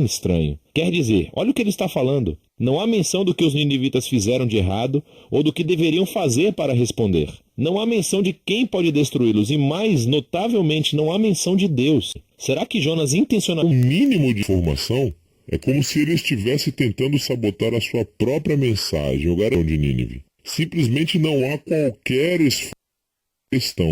estranho. Quer dizer, olha o que ele está falando. Não há menção do que os ninivitas fizeram de errado ou do que deveriam fazer para responder. Não há menção de quem pode destruí-los e, mais notavelmente, não há menção de Deus. Será que Jonas intencionalmente... O mínimo de informação é como se ele estivesse tentando sabotar a sua própria mensagem, o garão de Nínive. Simplesmente não há qualquer esforço.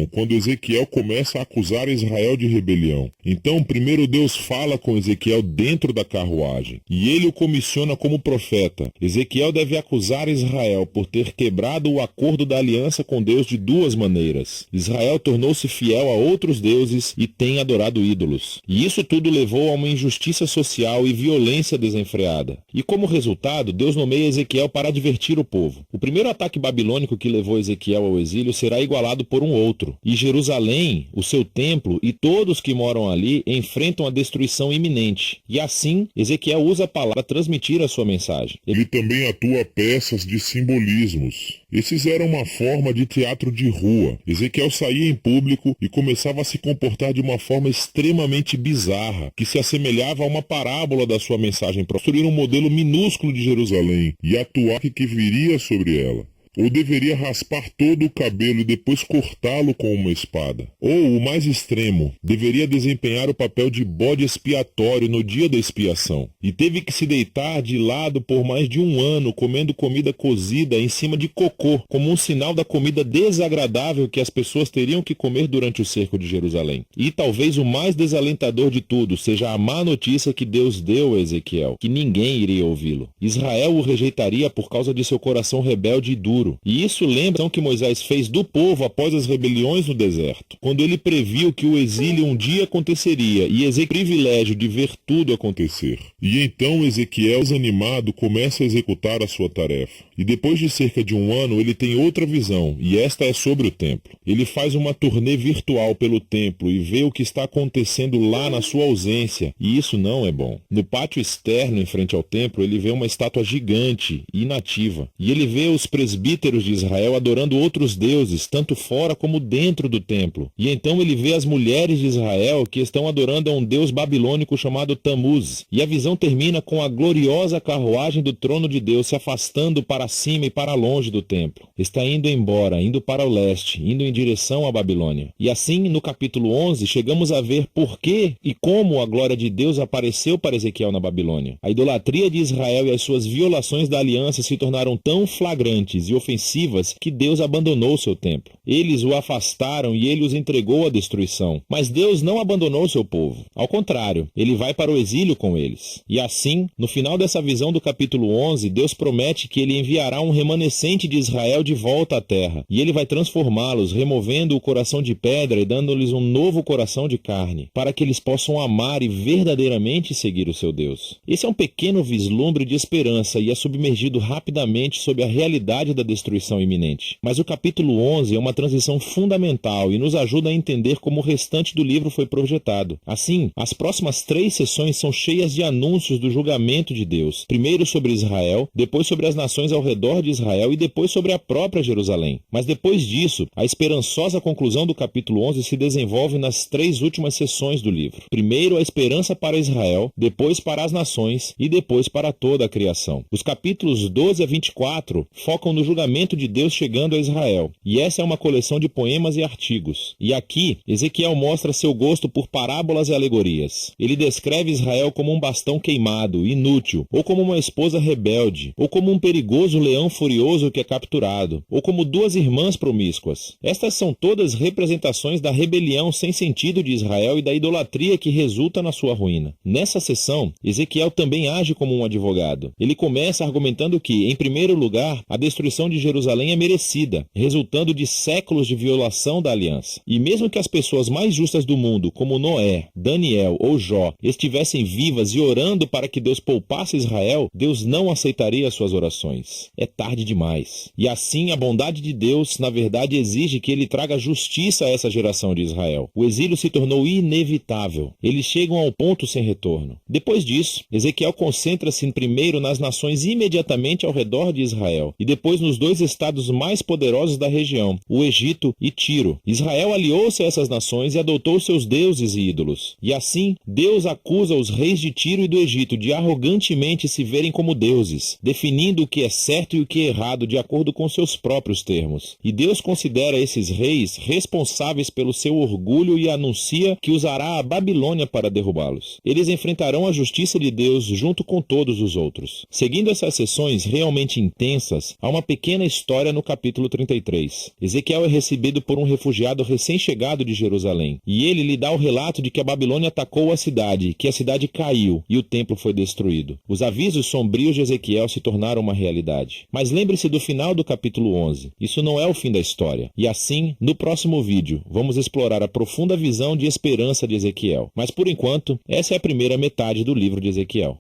Quando Ezequiel começa a acusar Israel de rebelião. Então, primeiro Deus fala com Ezequiel dentro da carruagem, e ele o comissiona como profeta. Ezequiel deve acusar Israel por ter quebrado o acordo da aliança com Deus de duas maneiras. Israel tornou-se fiel a outros deuses e tem adorado ídolos. E isso tudo levou a uma injustiça social e violência desenfreada. E como resultado, Deus nomeia Ezequiel para advertir o povo. O primeiro ataque babilônico que levou Ezequiel ao exílio será igualado por um outro. E Jerusalém, o seu templo e todos que moram ali enfrentam a destruição iminente. E assim, Ezequiel usa a palavra para transmitir a sua mensagem. Ele também atua peças de simbolismos. Esses eram uma forma de teatro de rua. Ezequiel saía em público e começava a se comportar de uma forma extremamente bizarra, que se assemelhava a uma parábola da sua mensagem para construir um modelo minúsculo de Jerusalém e atuar que viria sobre ela. Ou deveria raspar todo o cabelo e depois cortá-lo com uma espada. Ou, o mais extremo, deveria desempenhar o papel de bode expiatório no dia da expiação. E teve que se deitar de lado por mais de um ano, comendo comida cozida em cima de cocô, como um sinal da comida desagradável que as pessoas teriam que comer durante o cerco de Jerusalém. E talvez o mais desalentador de tudo seja a má notícia que Deus deu a Ezequiel, que ninguém iria ouvi-lo. Israel o rejeitaria por causa de seu coração rebelde e duro. E isso lembra o que Moisés fez do povo após as rebeliões no deserto, quando ele previu que o exílio um dia aconteceria e Ezequiel teve o privilégio de ver tudo acontecer. E então Ezequiel, desanimado, começa a executar a sua tarefa. E depois de cerca de um ano, ele tem outra visão, e esta é sobre o templo. Ele faz uma turnê virtual pelo templo e vê o que está acontecendo lá na sua ausência, e isso não é bom. No pátio externo, em frente ao templo, ele vê uma estátua gigante e inativa, e ele vê os presbíteros de Israel adorando outros deuses, tanto fora como dentro do templo. E então ele vê as mulheres de Israel que estão adorando a um deus babilônico chamado Tamuz. E a visão termina com a gloriosa carruagem do trono de Deus se afastando para cima e para longe do templo. Está indo embora, indo para o leste, indo em direção à Babilônia. E assim, no capítulo 11, chegamos a ver por que e como a glória de Deus apareceu para Ezequiel na Babilônia. A idolatria de Israel e as suas violações da aliança se tornaram tão flagrantes e ofensivas que Deus abandonou seu templo. Eles o afastaram e ele os entregou à destruição. Mas Deus não abandonou seu povo. Ao contrário, ele vai para o exílio com eles. E assim, no final dessa visão do capítulo 11, Deus promete que ele enviará um remanescente de Israel de volta à terra. E ele vai transformá-los, removendo o coração de pedra e dando-lhes um novo coração de carne, para que eles possam amar e verdadeiramente seguir o seu Deus. Esse é um pequeno vislumbre de esperança e é submergido rapidamente sob a realidade da destruição iminente. Mas o capítulo 11 é uma transição fundamental e nos ajuda a entender como o restante do livro foi projetado. Assim, as próximas 3 sessões são cheias de anúncios do julgamento de Deus, primeiro sobre Israel, depois sobre as nações ao redor de Israel e depois sobre a própria Jerusalém. Mas depois disso, a esperançosa conclusão do capítulo 11 se desenvolve nas 3 últimas sessões do livro. Primeiro a esperança para Israel, depois para as nações e depois para toda a criação. Os capítulos 12 a 24 focam no julgamento de Deus chegando a Israel, e essa é uma coleção de poemas e artigos. E aqui, Ezequiel mostra seu gosto por parábolas e alegorias. Ele descreve Israel como um bastão queimado, inútil, ou como uma esposa rebelde, ou como um perigoso leão furioso que é capturado, ou como 2 irmãs promíscuas. Estas são todas representações da rebelião sem sentido de Israel e da idolatria que resulta na sua ruína. Nessa sessão, Ezequiel também age como um advogado. Ele começa argumentando que, em primeiro lugar, a destruição de Jerusalém é merecida, resultando de séculos de violação da aliança. E mesmo que as pessoas mais justas do mundo, como Noé, Daniel ou Jó, estivessem vivas e orando para que Deus poupasse Israel, Deus não aceitaria suas orações. É tarde demais. E assim, a bondade de Deus, na verdade, exige que ele traga justiça a essa geração de Israel. O exílio se tornou inevitável. Eles chegam ao ponto sem retorno. Depois disso, Ezequiel concentra-se primeiro nas nações imediatamente ao redor de Israel, e depois nos dois estados mais poderosos da região, o Egito e Tiro. Israel aliou-se a essas nações e adotou seus deuses e ídolos. E assim, Deus acusa os reis de Tiro e do Egito de arrogantemente se verem como deuses, definindo o que é certo e o que é errado de acordo com seus próprios termos. E Deus considera esses reis responsáveis pelo seu orgulho e anuncia que usará a Babilônia para derrubá-los. Eles enfrentarão a justiça de Deus junto com todos os outros. Seguindo essas sessões realmente intensas, há uma pequena história no capítulo 33. Ezequiel é recebido por um refugiado recém-chegado de Jerusalém, e ele lhe dá o relato de que a Babilônia atacou a cidade, que a cidade caiu e o templo foi destruído. Os avisos sombrios de Ezequiel se tornaram uma realidade. Mas lembre-se do final do capítulo 11. Isso não é o fim da história. E assim, no próximo vídeo, vamos explorar a profunda visão de esperança de Ezequiel. Mas por enquanto, essa é a primeira metade do livro de Ezequiel.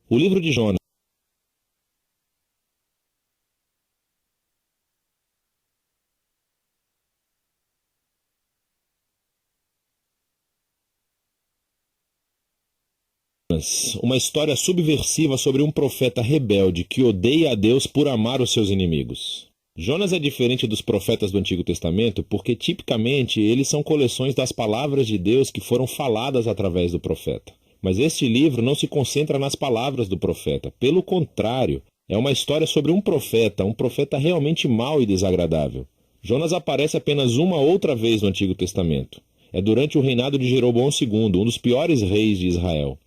O livro de Jonas. Uma história subversiva sobre um profeta rebelde que odeia a Deus por amar os seus inimigos. Jonas é diferente dos profetas do Antigo Testamento porque, tipicamente, eles são coleções das palavras de Deus que foram faladas através do profeta. Mas este livro não se concentra nas palavras do profeta. Pelo contrário, é uma história sobre um profeta realmente mau e desagradável. Jonas aparece apenas uma outra vez no Antigo Testamento. É durante o reinado de Jeroboão II, um dos piores reis de Israel.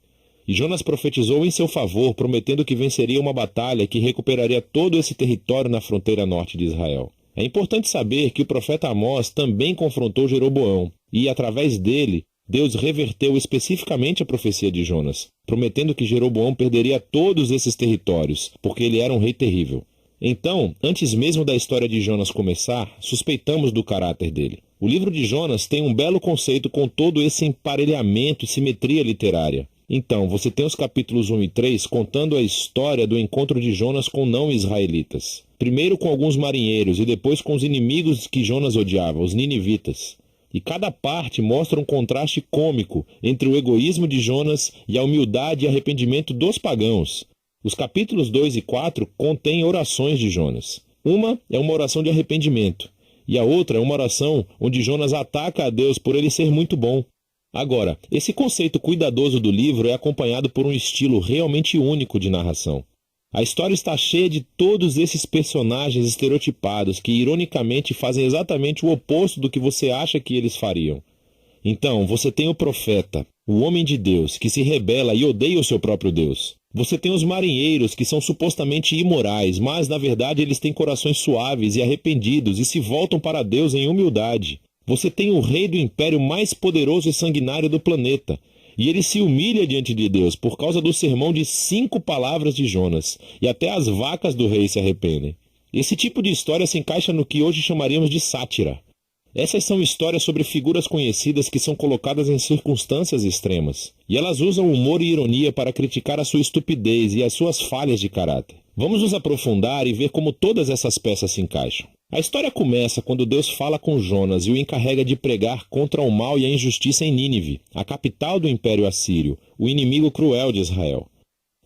E Jonas profetizou em seu favor, prometendo que venceria uma batalha que recuperaria todo esse território na fronteira norte de Israel. É importante saber que o profeta Amós também confrontou Jeroboão, e através dele, Deus reverteu especificamente a profecia de Jonas, prometendo que Jeroboão perderia todos esses territórios, porque ele era um rei terrível. Então, antes mesmo da história de Jonas começar, suspeitamos do caráter dele. O livro de Jonas tem um belo conceito com todo esse emparelhamento e simetria literária. Então, você tem os capítulos 1 e 3 contando a história do encontro de Jonas com não-israelitas. Primeiro com alguns marinheiros e depois com os inimigos que Jonas odiava, os ninivitas. E cada parte mostra um contraste cômico entre o egoísmo de Jonas e a humildade e arrependimento dos pagãos. Os capítulos 2 e 4 contêm orações de Jonas. Uma é uma oração de arrependimento, e a outra é uma oração onde Jonas ataca a Deus por ele ser muito bom. Agora, esse conceito cuidadoso do livro é acompanhado por um estilo realmente único de narração. A história está cheia de todos esses personagens estereotipados que, ironicamente, fazem exatamente o oposto do que você acha que eles fariam. Então, você tem o profeta, o homem de Deus, que se rebela e odeia o seu próprio Deus. Você tem os marinheiros, que são supostamente imorais, mas, na verdade, eles têm corações suaves e arrependidos e se voltam para Deus em humildade. Você tem o rei do império mais poderoso e sanguinário do planeta, e ele se humilha diante de Deus por causa do sermão de 5 palavras de Jonas, e até as vacas do rei se arrependem. Esse tipo de história se encaixa no que hoje chamaríamos de sátira. Essas são histórias sobre figuras conhecidas que são colocadas em circunstâncias extremas, e elas usam humor e ironia para criticar a sua estupidez e as suas falhas de caráter. Vamos nos aprofundar e ver como todas essas peças se encaixam. A história começa quando Deus fala com Jonas e o encarrega de pregar contra o mal e a injustiça em Nínive, a capital do Império Assírio, o inimigo cruel de Israel.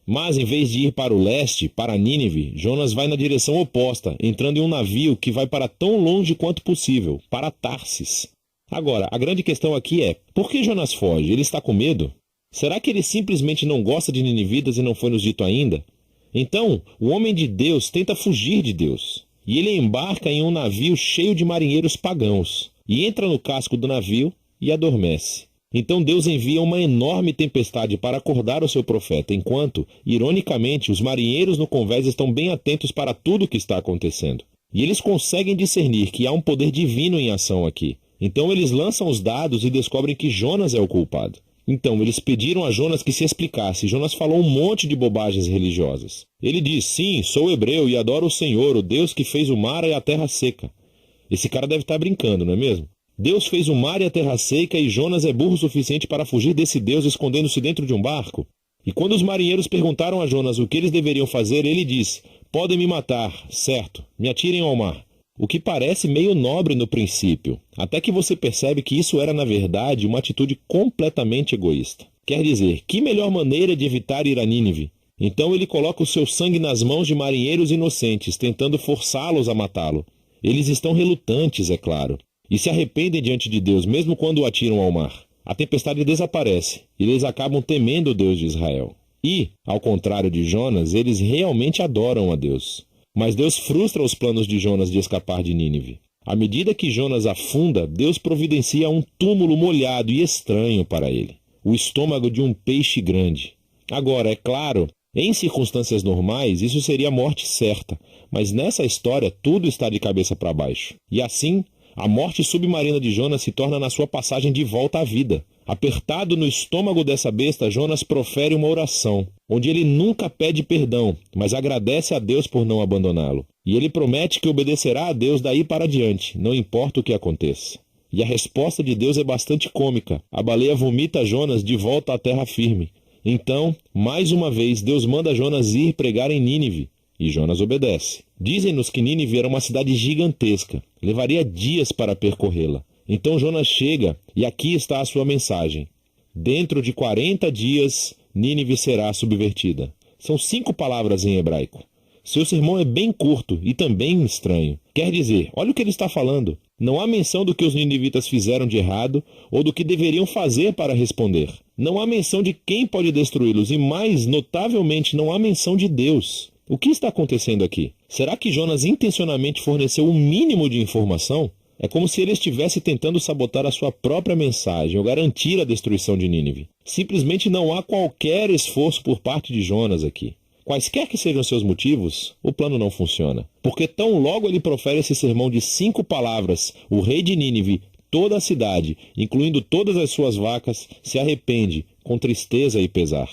Mas, em vez de ir para o leste, para Nínive, Jonas vai na direção oposta, entrando em um navio que vai para tão longe quanto possível, para Tarsis. Agora, a grande questão aqui é, por que Jonas foge? Ele está com medo? Será que ele simplesmente não gosta de ninivitas e não foi nos dito ainda? Então, o homem de Deus tenta fugir de Deus. E ele embarca em um navio cheio de marinheiros pagãos, e entra no casco do navio e adormece. Então Deus envia uma enorme tempestade para acordar o seu profeta, enquanto, ironicamente, os marinheiros no convés estão bem atentos para tudo o que está acontecendo. E eles conseguem discernir que há um poder divino em ação aqui. Então eles lançam os dados e descobrem que Jonas é o culpado. Então, eles pediram a Jonas que se explicasse. Jonas falou um monte de bobagens religiosas. Ele diz, sim, sou hebreu e adoro o Senhor, o Deus que fez o mar e a terra seca. Esse cara deve estar brincando, não é mesmo? Deus fez o mar e a terra seca e Jonas é burro o suficiente para fugir desse Deus escondendo-se dentro de um barco? E quando os marinheiros perguntaram a Jonas o que eles deveriam fazer, ele diz, podem me matar, certo, me atirem ao mar. O que parece meio nobre no princípio, até que você percebe que isso era na verdade uma atitude completamente egoísta. Quer dizer, que melhor maneira de evitar ir a Nínive? Então ele coloca o seu sangue nas mãos de marinheiros inocentes, tentando forçá-los a matá-lo. Eles estão relutantes, é claro, e se arrependem diante de Deus, mesmo quando o atiram ao mar. A tempestade desaparece, e eles acabam temendo o Deus de Israel. E, ao contrário de Jonas, eles realmente adoram a Deus. Mas Deus frustra os planos de Jonas de escapar de Nínive. À medida que Jonas afunda, Deus providencia um túmulo molhado e estranho para ele. O estômago de um peixe grande. Agora, é claro, em circunstâncias normais, isso seria a morte certa. Mas nessa história, tudo está de cabeça para baixo. E assim, a morte submarina de Jonas se torna na sua passagem de volta à vida. Apertado no estômago dessa besta, Jonas profere uma oração, onde ele nunca pede perdão, mas agradece a Deus por não abandoná-lo. E ele promete que obedecerá a Deus daí para diante, não importa o que aconteça. E a resposta de Deus é bastante cômica. A baleia vomita Jonas de volta à terra firme. Então, mais uma vez, Deus manda Jonas ir pregar em Nínive, e Jonas obedece. Dizem-nos que Nínive era uma cidade gigantesca, levaria dias para percorrê-la. Então Jonas chega, e aqui está a sua mensagem. Dentro de 40 dias, Nínive será subvertida. São 5 palavras em hebraico. Seu sermão é bem curto e também estranho. Quer dizer, olha o que ele está falando. Não há menção do que os ninivitas fizeram de errado ou do que deveriam fazer para responder. Não há menção de quem pode destruí-los e, mais notavelmente, não há menção de Deus. O que está acontecendo aqui? Será que Jonas intencionalmente forneceu o mínimo de informação? É como se ele estivesse tentando sabotar a sua própria mensagem ou garantir a destruição de Nínive. Simplesmente não há qualquer esforço por parte de Jonas aqui. Quaisquer que sejam seus motivos, o plano não funciona. Porque tão logo ele profere esse sermão de 5 palavras, o rei de Nínive, toda a cidade, incluindo todas as suas vacas, se arrepende, com tristeza e pesar.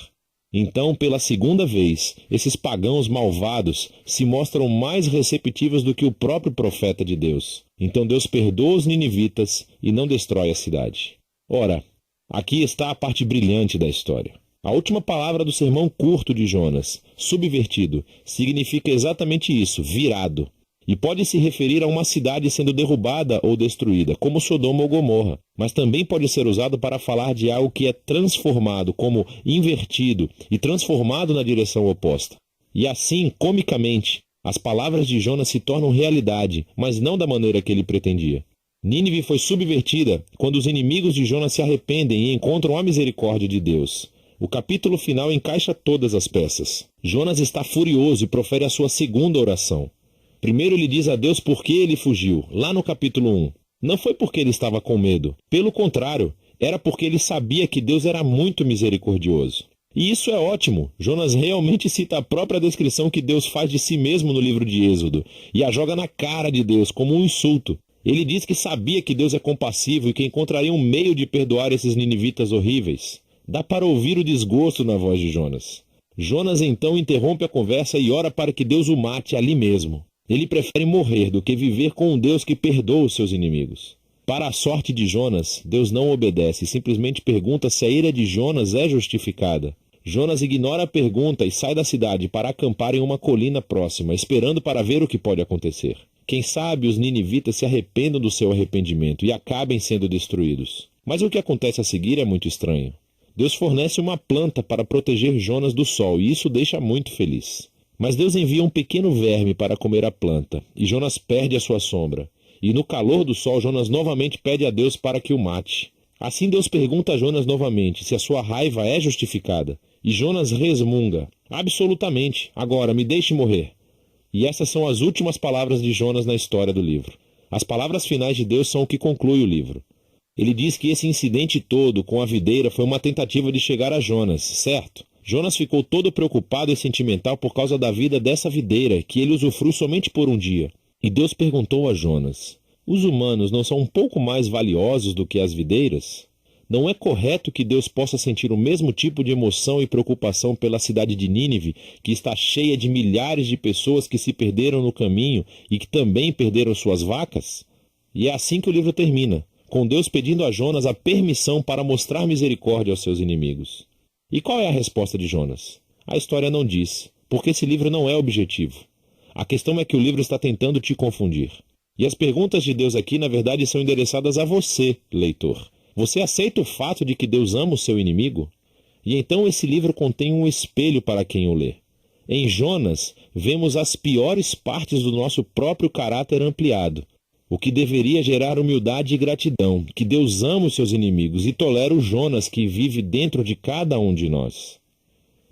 Então, pela segunda vez, esses pagãos malvados se mostram mais receptivos do que o próprio profeta de Deus. Então Deus perdoa os ninivitas e não destrói a cidade. Ora, aqui está a parte brilhante da história. A última palavra do sermão curto de Jonas, subvertido, significa exatamente isso, virado. E pode se referir a uma cidade sendo derrubada ou destruída, como Sodoma ou Gomorra, mas também pode ser usado para falar de algo que é transformado, como invertido e transformado na direção oposta. E assim, comicamente, as palavras de Jonas se tornam realidade, mas não da maneira que ele pretendia. Nínive foi subvertida quando os inimigos de Jonas se arrependem e encontram a misericórdia de Deus. O capítulo final encaixa todas as peças. Jonas está furioso e profere a sua segunda oração. Primeiro ele diz a Deus por que ele fugiu, lá no capítulo 1. Não foi porque ele estava com medo. Pelo contrário, era porque ele sabia que Deus era muito misericordioso. E isso é ótimo. Jonas realmente cita a própria descrição que Deus faz de si mesmo no livro de Êxodo e a joga na cara de Deus como um insulto. Ele diz que sabia que Deus é compassivo e que encontraria um meio de perdoar esses ninivitas horríveis. Dá para ouvir o desgosto na voz de Jonas. Jonas então interrompe a conversa e ora para que Deus o mate ali mesmo. Ele prefere morrer do que viver com um Deus que perdoa os seus inimigos. Para a sorte de Jonas, Deus não obedece e simplesmente pergunta se a ira de Jonas é justificada. Jonas ignora a pergunta e sai da cidade para acampar em uma colina próxima, esperando para ver o que pode acontecer. Quem sabe os ninivitas se arrependam do seu arrependimento e acabem sendo destruídos. Mas o que acontece a seguir é muito estranho. Deus fornece uma planta para proteger Jonas do sol e isso o deixa muito feliz. Mas Deus envia um pequeno verme para comer a planta, e Jonas perde a sua sombra. E no calor do sol, Jonas novamente pede a Deus para que o mate. Assim Deus pergunta a Jonas novamente se a sua raiva é justificada. E Jonas resmunga: absolutamente, agora me deixe morrer. E essas são as últimas palavras de Jonas na história do livro. As palavras finais de Deus são o que conclui o livro. Ele diz que esse incidente todo com a videira foi uma tentativa de chegar a Jonas, certo? Jonas ficou todo preocupado e sentimental por causa da vida dessa videira, que ele usufrui somente por um dia. E Deus perguntou a Jonas: os humanos não são um pouco mais valiosos do que as videiras? Não é correto que Deus possa sentir o mesmo tipo de emoção e preocupação pela cidade de Nínive, que está cheia de milhares de pessoas que se perderam no caminho e que também perderam suas vacas? E é assim que o livro termina, com Deus pedindo a Jonas a permissão para mostrar misericórdia aos seus inimigos. E qual é a resposta de Jonas? A história não diz, porque esse livro não é objetivo. A questão é que o livro está tentando te confundir. E as perguntas de Deus aqui, na verdade, são endereçadas a você, leitor. Você aceita o fato de que Deus ama o seu inimigo? E então esse livro contém um espelho para quem o lê. Em Jonas, vemos as piores partes do nosso próprio caráter ampliado, o que deveria gerar humildade e gratidão, que Deus ama os seus inimigos e tolera o Jonas que vive dentro de cada um de nós.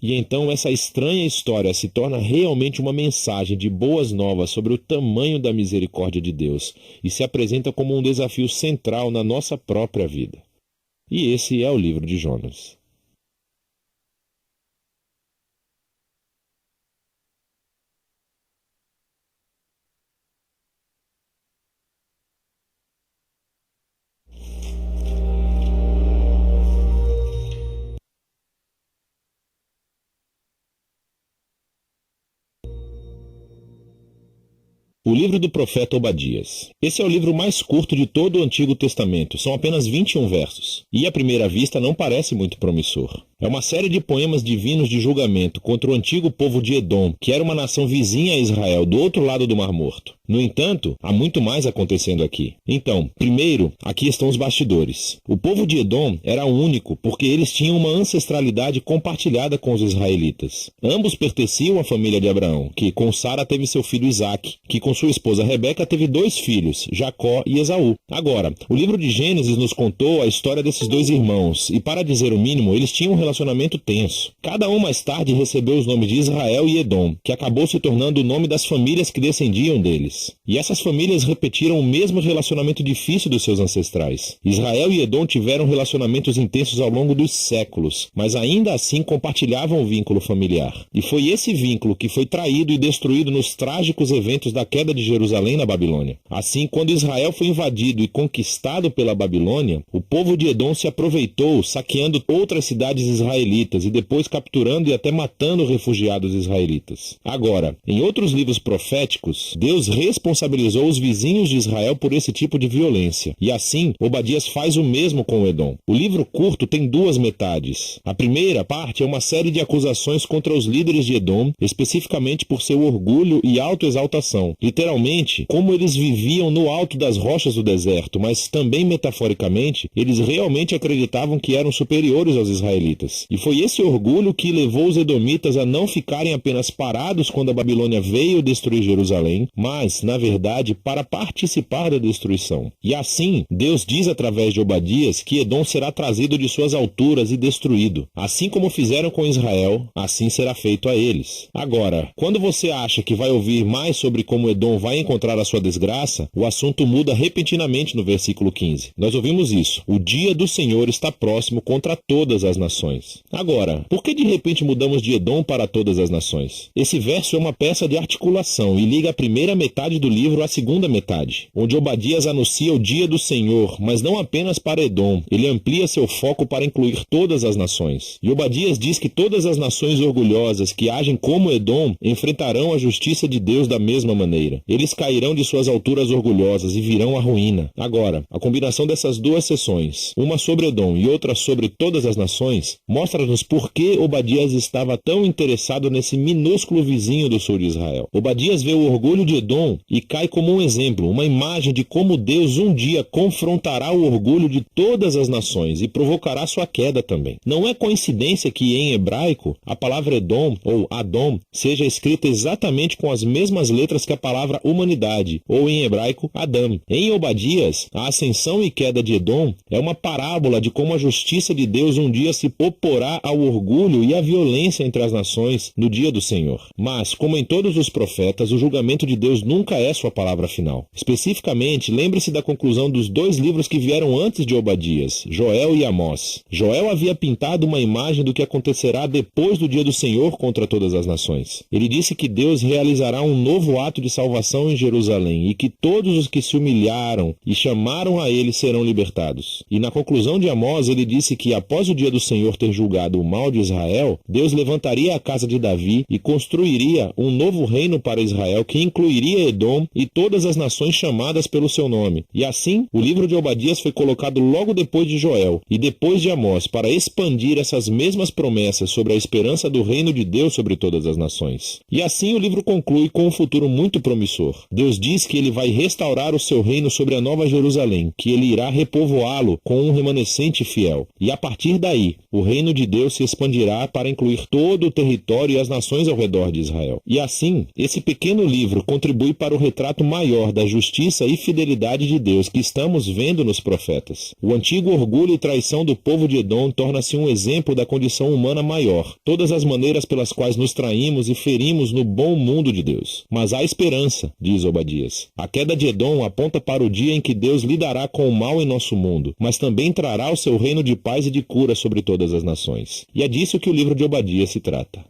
E então essa estranha história se torna realmente uma mensagem de boas novas sobre o tamanho da misericórdia de Deus e se apresenta como um desafio central na nossa própria vida. E esse é o livro de Jonas. O livro do profeta Obadias. Esse é o livro mais curto de todo o Antigo Testamento, são apenas 21 versos, e à primeira vista não parece muito promissor. É uma série de poemas divinos de julgamento contra o antigo povo de Edom, que era uma nação vizinha a Israel, do outro lado do Mar Morto. No entanto, há muito mais acontecendo aqui. Então, primeiro, aqui estão os bastidores. O povo de Edom era único, porque eles tinham uma ancestralidade compartilhada com os israelitas. Ambos pertenciam à família de Abraão, que com Sara teve seu filho Isaque, que com sua esposa Rebeca teve 2 filhos, Jacó e Esaú. Agora, o livro de Gênesis nos contou a história desses 2 irmãos, e para dizer o mínimo, eles tinham um relacionamento tenso. Cada um mais tarde recebeu os nomes de Israel e Edom, que acabou se tornando o nome das famílias que descendiam deles. E essas famílias repetiram o mesmo relacionamento difícil dos seus ancestrais. Israel e Edom tiveram relacionamentos intensos ao longo dos séculos, mas ainda assim compartilhavam o vínculo familiar. E foi esse vínculo que foi traído e destruído nos trágicos eventos da queda de Jerusalém na Babilônia. Assim, quando Israel foi invadido e conquistado pela Babilônia, o povo de Edom se aproveitou, saqueando outras cidades israelitas e depois capturando e até matando refugiados israelitas. Agora, em outros livros proféticos, Deus responsabilizou os vizinhos de Israel por esse tipo de violência. E assim, Obadias faz o mesmo com Edom. O livro curto tem 2 metades. A primeira parte é uma série de acusações contra os líderes de Edom, especificamente por seu orgulho e autoexaltação. Literalmente, como eles viviam no alto das rochas do deserto, mas também metaforicamente, eles realmente acreditavam que eram superiores aos israelitas. E foi esse orgulho que levou os edomitas a não ficarem apenas parados quando a Babilônia veio destruir Jerusalém, mas, na verdade, para participar da destruição. E assim, Deus diz através de Obadias que Edom será trazido de suas alturas e destruído. Assim como fizeram com Israel, assim será feito a eles. Agora, quando você acha que vai ouvir mais sobre como Edom vai encontrar a sua desgraça, o assunto muda repentinamente no versículo 15. Nós ouvimos isso. O dia do Senhor está próximo contra todas as nações. Agora, por que de repente mudamos de Edom para todas as nações? Esse verso é uma peça de articulação e liga a primeira metade do livro à segunda metade, onde Obadias anuncia o dia do Senhor, mas não apenas para Edom. Ele amplia seu foco para incluir todas as nações. E Obadias diz que todas as nações orgulhosas que agem como Edom enfrentarão a justiça de Deus da mesma maneira. Eles cairão de suas alturas orgulhosas e virão à ruína. Agora, a combinação dessas 2 sessões, uma sobre Edom e outra sobre todas as nações, mostra-nos por que Obadias estava tão interessado nesse minúsculo vizinho do sul de Israel. Obadias vê o orgulho de Edom e cai como um exemplo, uma imagem de como Deus um dia confrontará o orgulho de todas as nações e provocará sua queda também. Não é coincidência que em hebraico a palavra Edom ou Adom seja escrita exatamente com as mesmas letras que a palavra humanidade, ou em hebraico Adam. Em Obadias, a ascensão e queda de Edom é uma parábola de como a justiça de Deus um dia se oporá ao orgulho e à violência entre as nações no dia do Senhor. Mas, como em todos os profetas, o julgamento de Deus nunca é sua palavra final. Especificamente, lembre-se da conclusão dos 2 livros que vieram antes de Obadias, Joel e Amós. Joel havia pintado uma imagem do que acontecerá depois do dia do Senhor contra todas as nações. Ele disse que Deus realizará um novo ato de salvação em Jerusalém e que todos os que se humilharam e chamaram a ele serão libertados. E na conclusão de Amós, ele disse que após o dia do Senhor ter julgado o mal de Israel, Deus levantaria a casa de Davi e construiria um novo reino para Israel que incluiria Edom e todas as nações chamadas pelo seu nome. E assim, o livro de Obadias foi colocado logo depois de Joel e depois de Amós para expandir essas mesmas promessas sobre a esperança do reino de Deus sobre todas as nações. E assim o livro conclui com um futuro muito promissor. Deus diz que ele vai restaurar o seu reino sobre a Nova Jerusalém, que ele irá repovoá-lo com um remanescente fiel. E a partir daí, o reino de Deus se expandirá para incluir todo o território e as nações ao redor de Israel. E assim, esse pequeno livro contribui para o retrato maior da justiça e fidelidade de Deus que estamos vendo nos profetas. O antigo orgulho e traição do povo de Edom torna-se um exemplo da condição humana maior, todas as maneiras pelas quais nos traímos e ferimos no bom mundo de Deus. Mas há esperança, diz Obadias. A queda de Edom aponta para o dia em que Deus lidará com o mal em nosso mundo, mas também trará o seu reino de paz e de cura sobre todas as nações. E é disso que o livro de Obadias se trata.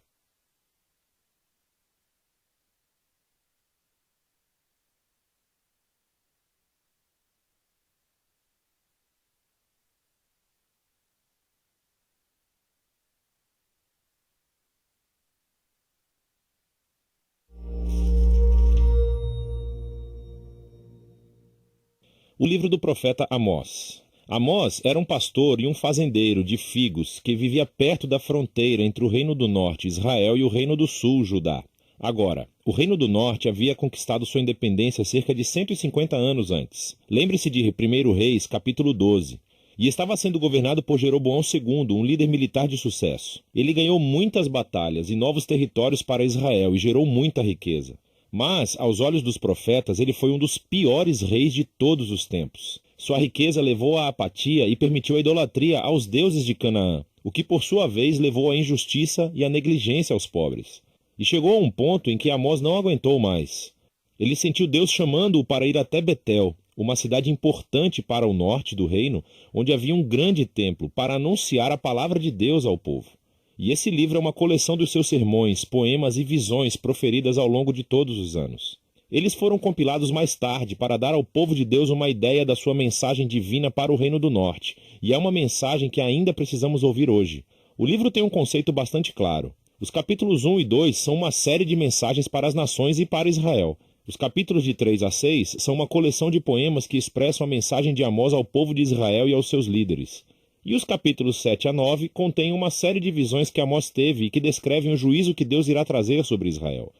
O livro do profeta Amós. Amós era um pastor e um fazendeiro de figos que vivia perto da fronteira entre o reino do norte, Israel, e o reino do sul, Judá. Agora, o reino do norte havia conquistado sua independência cerca de 150 anos antes. Lembre-se de 1 Reis, capítulo 12. E estava sendo governado por Jeroboão II, um líder militar de sucesso. Ele ganhou muitas batalhas e novos territórios para Israel e gerou muita riqueza. Mas, aos olhos dos profetas, ele foi um dos piores reis de todos os tempos. Sua riqueza levou à apatia e permitiu a idolatria aos deuses de Canaã, o que por sua vez levou à injustiça e à negligência aos pobres. E chegou a um ponto em que Amós não aguentou mais. Ele sentiu Deus chamando-o para ir até Betel, uma cidade importante para o norte do reino, onde havia um grande templo, para anunciar a palavra de Deus ao povo. E esse livro é uma coleção dos seus sermões, poemas e visões proferidas ao longo de todos os anos. Eles foram compilados mais tarde para dar ao povo de Deus uma ideia da sua mensagem divina para o Reino do Norte, e é uma mensagem que ainda precisamos ouvir hoje. O livro tem um conceito bastante claro. Os capítulos 1 e 2 são uma série de mensagens para as nações e para Israel. Os capítulos de 3 a 6 são uma coleção de poemas que expressam a mensagem de Amós ao povo de Israel e aos seus líderes. E os capítulos 7 a 9 contêm uma série de visões que Amós teve e que descrevem o juízo que Deus irá trazer sobre Israel.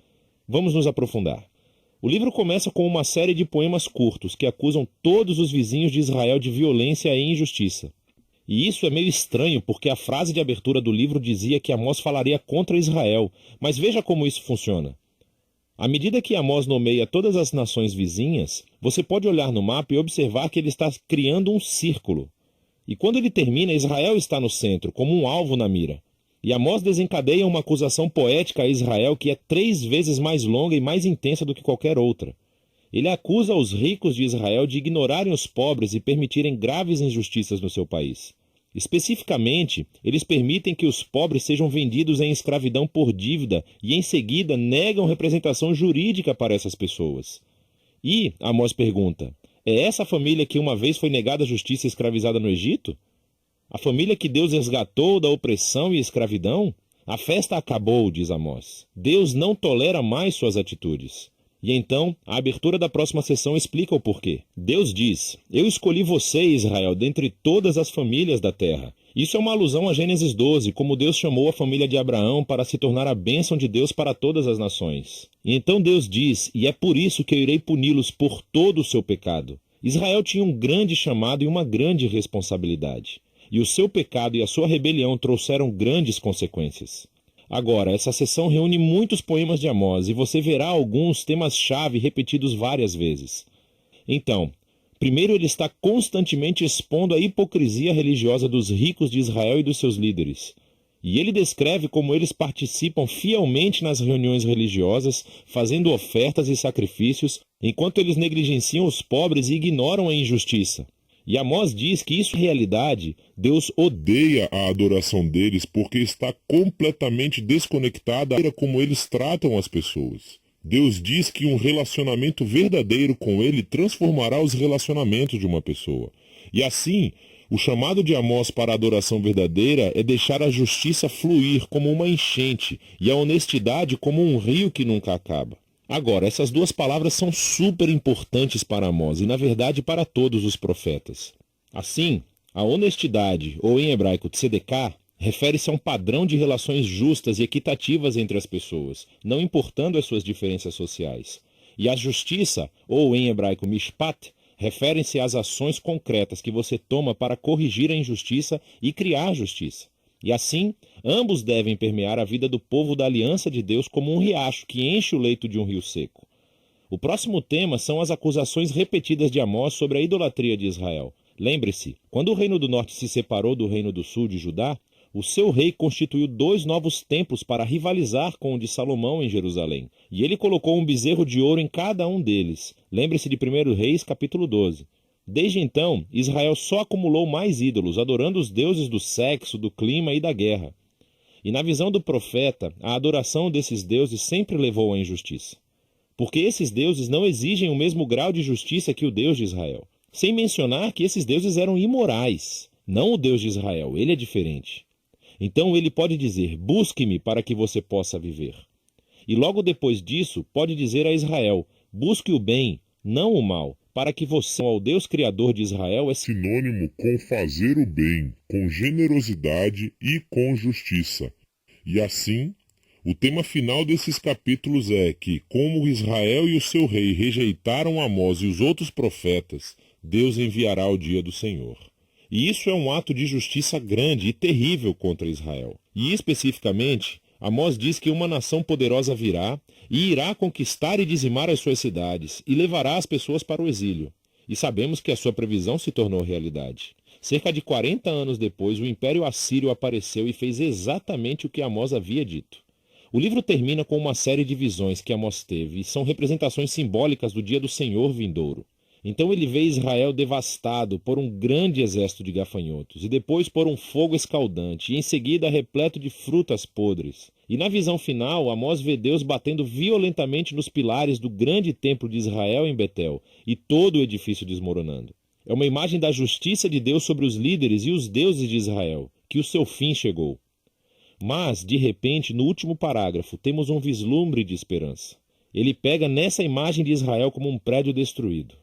Vamos nos aprofundar. O livro começa com uma série de poemas curtos que acusam todos os vizinhos de Israel de violência e injustiça. E isso é meio estranho porque a frase de abertura do livro dizia que Amós falaria contra Israel, mas veja como isso funciona. À medida que Amós nomeia todas as nações vizinhas, você pode olhar no mapa e observar que ele está criando um círculo. E quando ele termina, Israel está no centro, como um alvo na mira. E Amós desencadeia uma acusação poética a Israel que é 3 vezes mais longa e mais intensa do que qualquer outra. Ele acusa os ricos de Israel de ignorarem os pobres e permitirem graves injustiças no seu país. Especificamente, eles permitem que os pobres sejam vendidos em escravidão por dívida e, em seguida, negam representação jurídica para essas pessoas. E, Amós pergunta, é essa a família que uma vez foi negada a justiça e escravizada no Egito? A família que Deus resgatou da opressão e escravidão? A festa acabou, diz Amós. Deus não tolera mais suas atitudes. E então, a abertura da próxima sessão explica o porquê. Deus diz, eu escolhi você, Israel, dentre todas as famílias da terra. Isso é uma alusão a Gênesis 12, como Deus chamou a família de Abraão para se tornar a bênção de Deus para todas as nações. E então Deus diz, e é por isso que eu irei puni-los por todo o seu pecado. Israel tinha um grande chamado e uma grande responsabilidade. E o seu pecado e a sua rebelião trouxeram grandes consequências. Agora, essa sessão reúne muitos poemas de Amós e você verá alguns temas-chave repetidos várias vezes. Então, primeiro ele está constantemente expondo a hipocrisia religiosa dos ricos de Israel e dos seus líderes. E ele descreve como eles participam fielmente nas reuniões religiosas, fazendo ofertas e sacrifícios, enquanto eles negligenciam os pobres e ignoram a injustiça. E Amós diz que isso é realidade. Deus Odeia a adoração deles porque está completamente desconectada da como eles tratam as pessoas. Deus diz que um relacionamento verdadeiro com ele transformará os relacionamentos de uma pessoa. E assim, O chamado de Amós para a adoração verdadeira é deixar a justiça fluir como uma enchente e a honestidade como um rio que nunca acaba. Agora, essas duas palavras são super importantes para Amós e, na verdade, para todos os profetas. Assim, a honestidade, ou em hebraico tzedekah, refere-se a um padrão de relações justas e equitativas entre as pessoas, não importando as suas diferenças sociais. E a justiça, ou em hebraico mishpat, referem-se às ações concretas que você toma para corrigir a injustiça e criar justiça. E assim, ambos devem permear a vida do povo da aliança de Deus como um riacho que enche o leito de um rio seco. O próximo tema são as acusações repetidas de Amós sobre a idolatria de Israel. Lembre-se, quando o reino do norte se separou do reino do sul de Judá, o seu rei constituiu 2 novos templos para rivalizar com o de Salomão em Jerusalém. E ele colocou um bezerro de ouro em cada um deles. Lembre-se de 1 Reis, capítulo 12. Desde então, Israel só acumulou mais ídolos, adorando os deuses do sexo, do clima e da guerra. E na visão do profeta, a adoração desses deuses sempre levou à injustiça. Porque esses deuses não exigem o mesmo grau de justiça que o Deus de Israel. Sem mencionar que esses deuses eram imorais. Não o Deus de Israel, ele é diferente. Então ele pode dizer, busque-me para que você possa viver. E logo depois disso, pode dizer a Israel, busque o bem, não o mal, para que você, ao Deus Criador de Israel, é Sinônimo com fazer o bem, com generosidade e com justiça. E assim, o tema final desses capítulos é que, como Israel e o seu rei rejeitaram Amós e os outros profetas, Deus enviará o dia do Senhor. E isso é um ato de justiça grande e terrível contra Israel. E especificamente, Amós diz que uma nação poderosa virá e irá conquistar e dizimar as suas cidades e levará as pessoas para o exílio. E sabemos que a sua previsão se tornou realidade. Cerca de 40 anos depois, o Império Assírio apareceu e fez exatamente o que Amós havia dito. O livro termina com uma série de visões que Amós teve e são representações simbólicas do dia do Senhor vindouro. Então ele vê Israel devastado por um grande exército de gafanhotos, e depois por um fogo escaldante, e em seguida repleto de frutas podres. E na visão final, Amós vê Deus batendo violentamente nos pilares do grande templo de Israel em Betel, e todo o edifício desmoronando. É uma imagem da justiça de Deus sobre os líderes e os deuses de Israel, que o seu fim chegou. Mas, de repente, no último parágrafo, temos um vislumbre de esperança. Ele pega nessa imagem de Israel como um prédio destruído.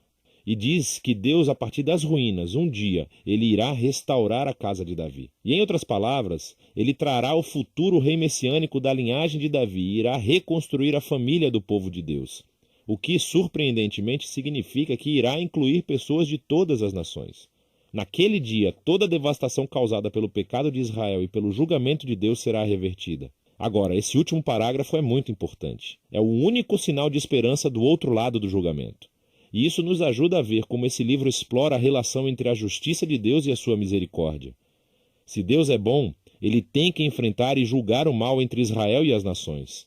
E diz que Deus, a partir das ruínas, um dia, ele irá restaurar a casa de Davi. E, em outras palavras, ele trará o futuro rei messiânico da linhagem de Davi e irá reconstruir a família do povo de Deus. O que, surpreendentemente, significa que irá incluir pessoas de todas as nações. Naquele dia, toda a devastação causada pelo pecado de Israel e pelo julgamento de Deus será revertida. Agora, esse último parágrafo é muito importante. É o único sinal de esperança do outro lado do julgamento. E isso nos ajuda a ver como esse livro explora a relação entre a justiça de Deus e a sua misericórdia. Se Deus é bom, ele tem que enfrentar e julgar o mal entre Israel e as nações.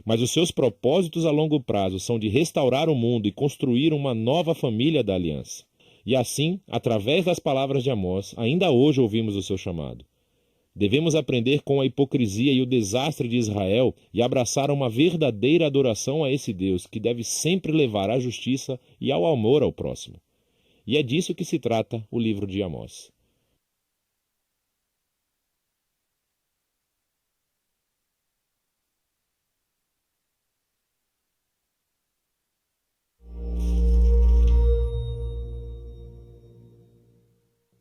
Mas os seus propósitos a longo prazo são de restaurar o mundo e construir uma nova família da aliança. E assim, através das palavras de Amós, ainda hoje ouvimos o seu chamado. Devemos aprender com a hipocrisia e o desastre de Israel e abraçar uma verdadeira adoração a esse Deus que deve sempre levar à justiça e ao amor ao próximo. E é disso que se trata o livro de Amós.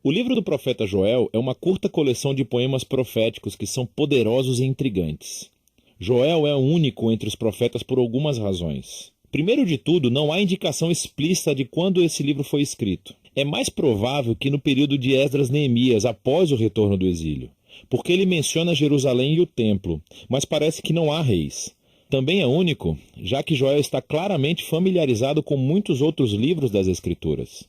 O livro do profeta Joel é uma curta coleção de poemas proféticos que são poderosos e intrigantes. Joel é único entre os profetas por algumas razões. Primeiro de tudo, não há indicação explícita de quando esse livro foi escrito. É mais provável que no período de Esdras-Neemias, após o retorno do exílio, porque ele menciona Jerusalém e o templo, mas parece que não há reis. Também é único, já que Joel está claramente familiarizado com muitos outros livros das Escrituras.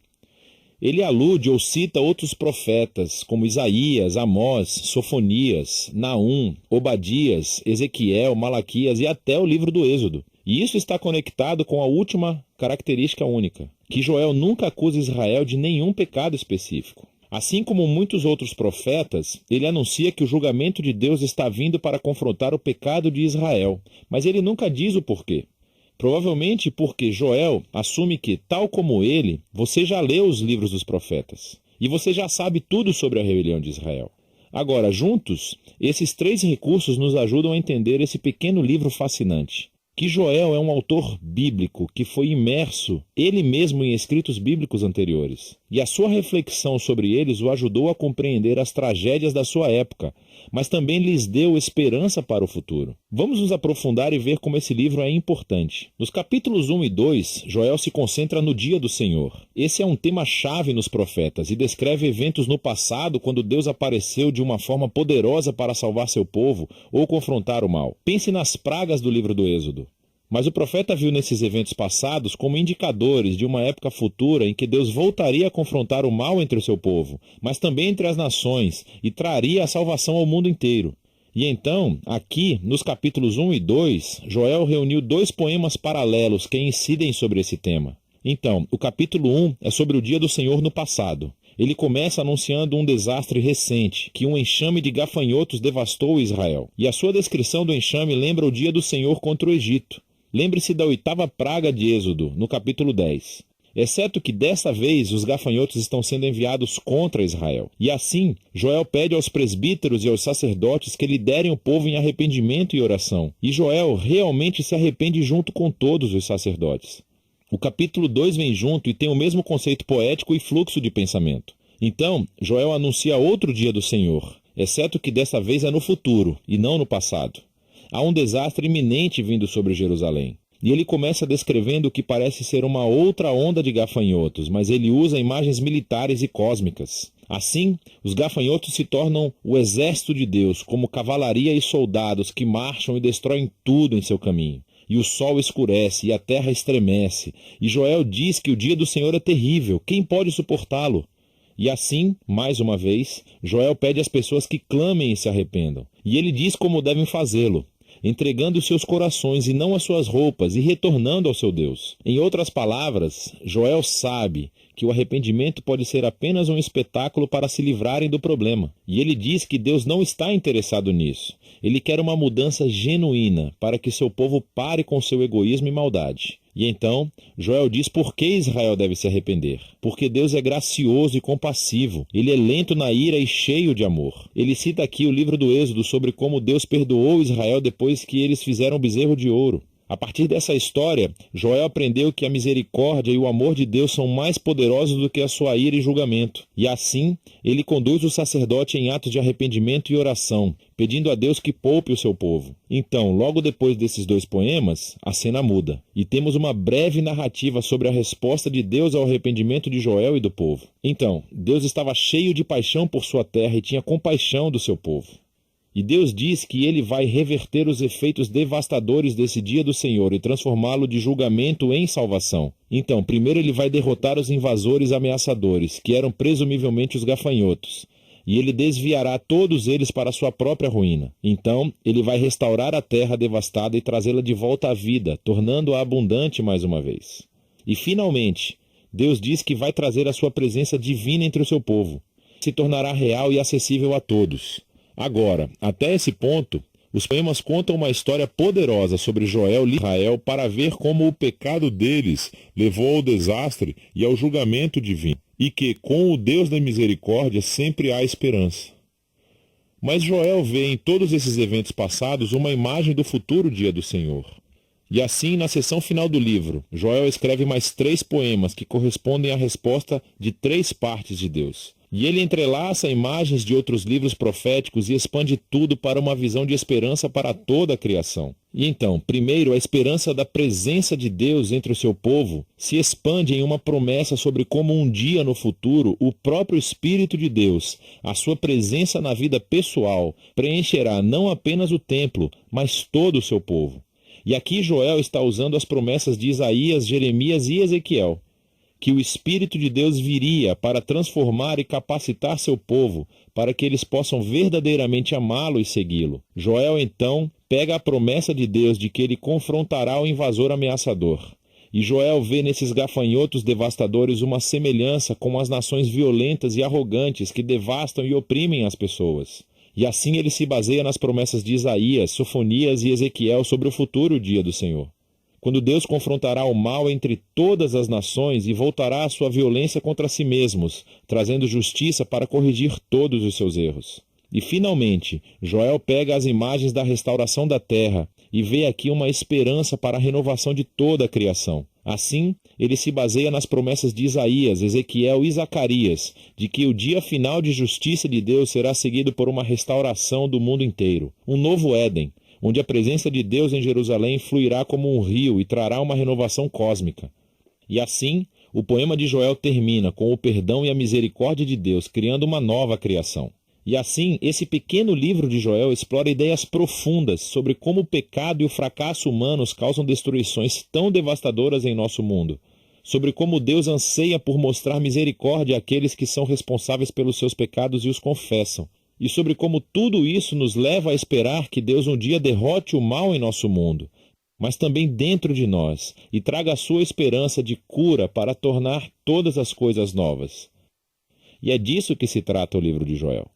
Ele alude ou cita outros profetas, como Isaías, Amós, Sofonias, Naum, Obadias, Ezequiel, Malaquias e até o livro do Êxodo. E isso está conectado com a última característica única, que Joel nunca acusa Israel de nenhum pecado específico. Assim como muitos outros profetas, ele anuncia que o julgamento de Deus está vindo para confrontar o pecado de Israel, mas ele nunca diz o porquê. Provavelmente porque Joel assume que, tal como ele, você já leu os livros dos profetas. E você já sabe tudo sobre a rebelião de Israel. Agora, juntos, esses 3 recursos nos ajudam a entender esse pequeno livro fascinante. Que Joel é um autor bíblico que foi imerso ele mesmo em escritos bíblicos anteriores. E a sua reflexão sobre eles o ajudou a compreender as tragédias da sua época, mas também lhes deu esperança para o futuro. Vamos nos aprofundar e ver como esse livro é importante. Nos capítulos 1 e 2, Joel se concentra no dia do Senhor. Esse é um tema-chave nos profetas e descreve eventos no passado quando Deus apareceu de uma forma poderosa para salvar seu povo ou confrontar o mal. Pense nas pragas do livro do Êxodo. Mas o profeta viu nesses eventos passados como indicadores de uma época futura em que Deus voltaria a confrontar o mal entre o seu povo, mas também entre as nações, e traria a salvação ao mundo inteiro. E então, aqui, nos capítulos 1 e 2, Joel reuniu 2 poemas paralelos que incidem sobre esse tema. Então, o capítulo 1 é sobre o dia do Senhor no passado. Ele começa anunciando um desastre recente, que um enxame de gafanhotos devastou Israel. E a sua descrição do enxame lembra o dia do Senhor contra o Egito. Lembre-se da 8ª praga de Êxodo, no capítulo 10. Exceto que desta vez os gafanhotos estão sendo enviados contra Israel. E assim, Joel pede aos presbíteros e aos sacerdotes que liderem o povo em arrependimento e oração. E Joel realmente se arrepende junto com todos os sacerdotes. O capítulo 2 vem junto e tem o mesmo conceito poético e fluxo de pensamento. Então, Joel anuncia outro dia do Senhor, exceto que dessa vez é no futuro e não no passado. Há um desastre iminente vindo sobre Jerusalém. E ele começa descrevendo o que parece ser uma outra onda de gafanhotos, mas ele usa imagens militares e cósmicas. Assim, os gafanhotos se tornam o exército de Deus, como cavalaria e soldados que marcham e destroem tudo em seu caminho. E o sol escurece e a terra estremece. E Joel diz que o dia do Senhor é terrível. Quem pode suportá-lo? E assim, mais uma vez, Joel pede às pessoas que clamem e se arrependam. E ele diz como devem fazê-lo, entregando seus corações e não as suas roupas e retornando ao seu Deus. Em outras palavras, Joel sabe que o arrependimento pode ser apenas um espetáculo para se livrarem do problema. E ele diz que Deus não está interessado nisso. Ele quer uma mudança genuína para que seu povo pare com seu egoísmo e maldade. E então, Joel diz por que Israel deve se arrepender. Porque Deus é gracioso e compassivo. Ele é lento na ira e cheio de amor. Ele cita aqui o livro do Êxodo sobre como Deus perdoou Israel depois que eles fizeram o bezerro de ouro. A partir dessa história, Joel aprendeu que a misericórdia e o amor de Deus são mais poderosos do que a sua ira e julgamento. E assim, ele conduz o sacerdote em atos de arrependimento e oração, pedindo a Deus que poupe o seu povo. Então, logo depois desses 2 poemas, a cena muda. E temos uma breve narrativa sobre a resposta de Deus ao arrependimento de Joel e do povo. Então, Deus estava cheio de paixão por sua terra e tinha compaixão do seu povo. E Deus diz que ele vai reverter os efeitos devastadores desse dia do Senhor e transformá-lo de julgamento em salvação. Então, primeiro ele vai derrotar os invasores ameaçadores, que eram presumivelmente os gafanhotos. E ele desviará todos eles para sua própria ruína. Então, ele vai restaurar a terra devastada e trazê-la de volta à vida, tornando-a abundante mais uma vez. E, finalmente, Deus diz que vai trazer a sua presença divina entre o seu povo. Se tornará real e acessível a todos. Agora, até esse ponto, os poemas contam uma história poderosa sobre Joel e Israel para ver como o pecado deles levou ao desastre e ao julgamento divino, e que, com o Deus da misericórdia, sempre há esperança. Mas Joel vê em todos esses eventos passados uma imagem do futuro dia do Senhor. E assim, na seção final do livro, Joel escreve mais 3 poemas que correspondem à resposta de 3 partes de Deus. E ele entrelaça imagens de outros livros proféticos e expande tudo para uma visão de esperança para toda a criação. E então, primeiro, a esperança da presença de Deus entre o seu povo se expande em uma promessa sobre como um dia no futuro o próprio Espírito de Deus, a sua presença na vida pessoal, preencherá não apenas o templo, mas todo o seu povo. E aqui Joel está usando as promessas de Isaías, Jeremias e Ezequiel, que o Espírito de Deus viria para transformar e capacitar seu povo, para que eles possam verdadeiramente amá-lo e segui-lo. Joel, então, pega a promessa de Deus de que ele confrontará o invasor ameaçador. E Joel vê nesses gafanhotos devastadores uma semelhança com as nações violentas e arrogantes que devastam e oprimem as pessoas. E assim ele se baseia nas promessas de Isaías, Sofonias e Ezequiel sobre o futuro dia do Senhor. quando Deus confrontará o mal entre todas as nações e voltará a sua violência contra si mesmos, trazendo justiça para corrigir todos os seus erros. E, finalmente, Joel pega as imagens da restauração da terra e vê aqui uma esperança para a renovação de toda a criação. Assim, ele se baseia nas promessas de Isaías, Ezequiel e Zacarias, de que o dia final de justiça de Deus será seguido por uma restauração do mundo inteiro, um novo Éden, onde a presença de Deus em Jerusalém fluirá como um rio e trará uma renovação cósmica. E assim, o poema de Joel termina com o perdão e a misericórdia de Deus, criando uma nova criação. E assim, esse pequeno livro de Joel explora ideias profundas sobre como o pecado e o fracasso humanos causam destruições tão devastadoras em nosso mundo, sobre como Deus anseia por mostrar misericórdia àqueles que são responsáveis pelos seus pecados e os confessam, e sobre como tudo isso nos leva a esperar que Deus um dia derrote o mal em nosso mundo, mas também dentro de nós, e traga a sua esperança de cura para tornar todas as coisas novas. E é disso que se trata o livro de Joel.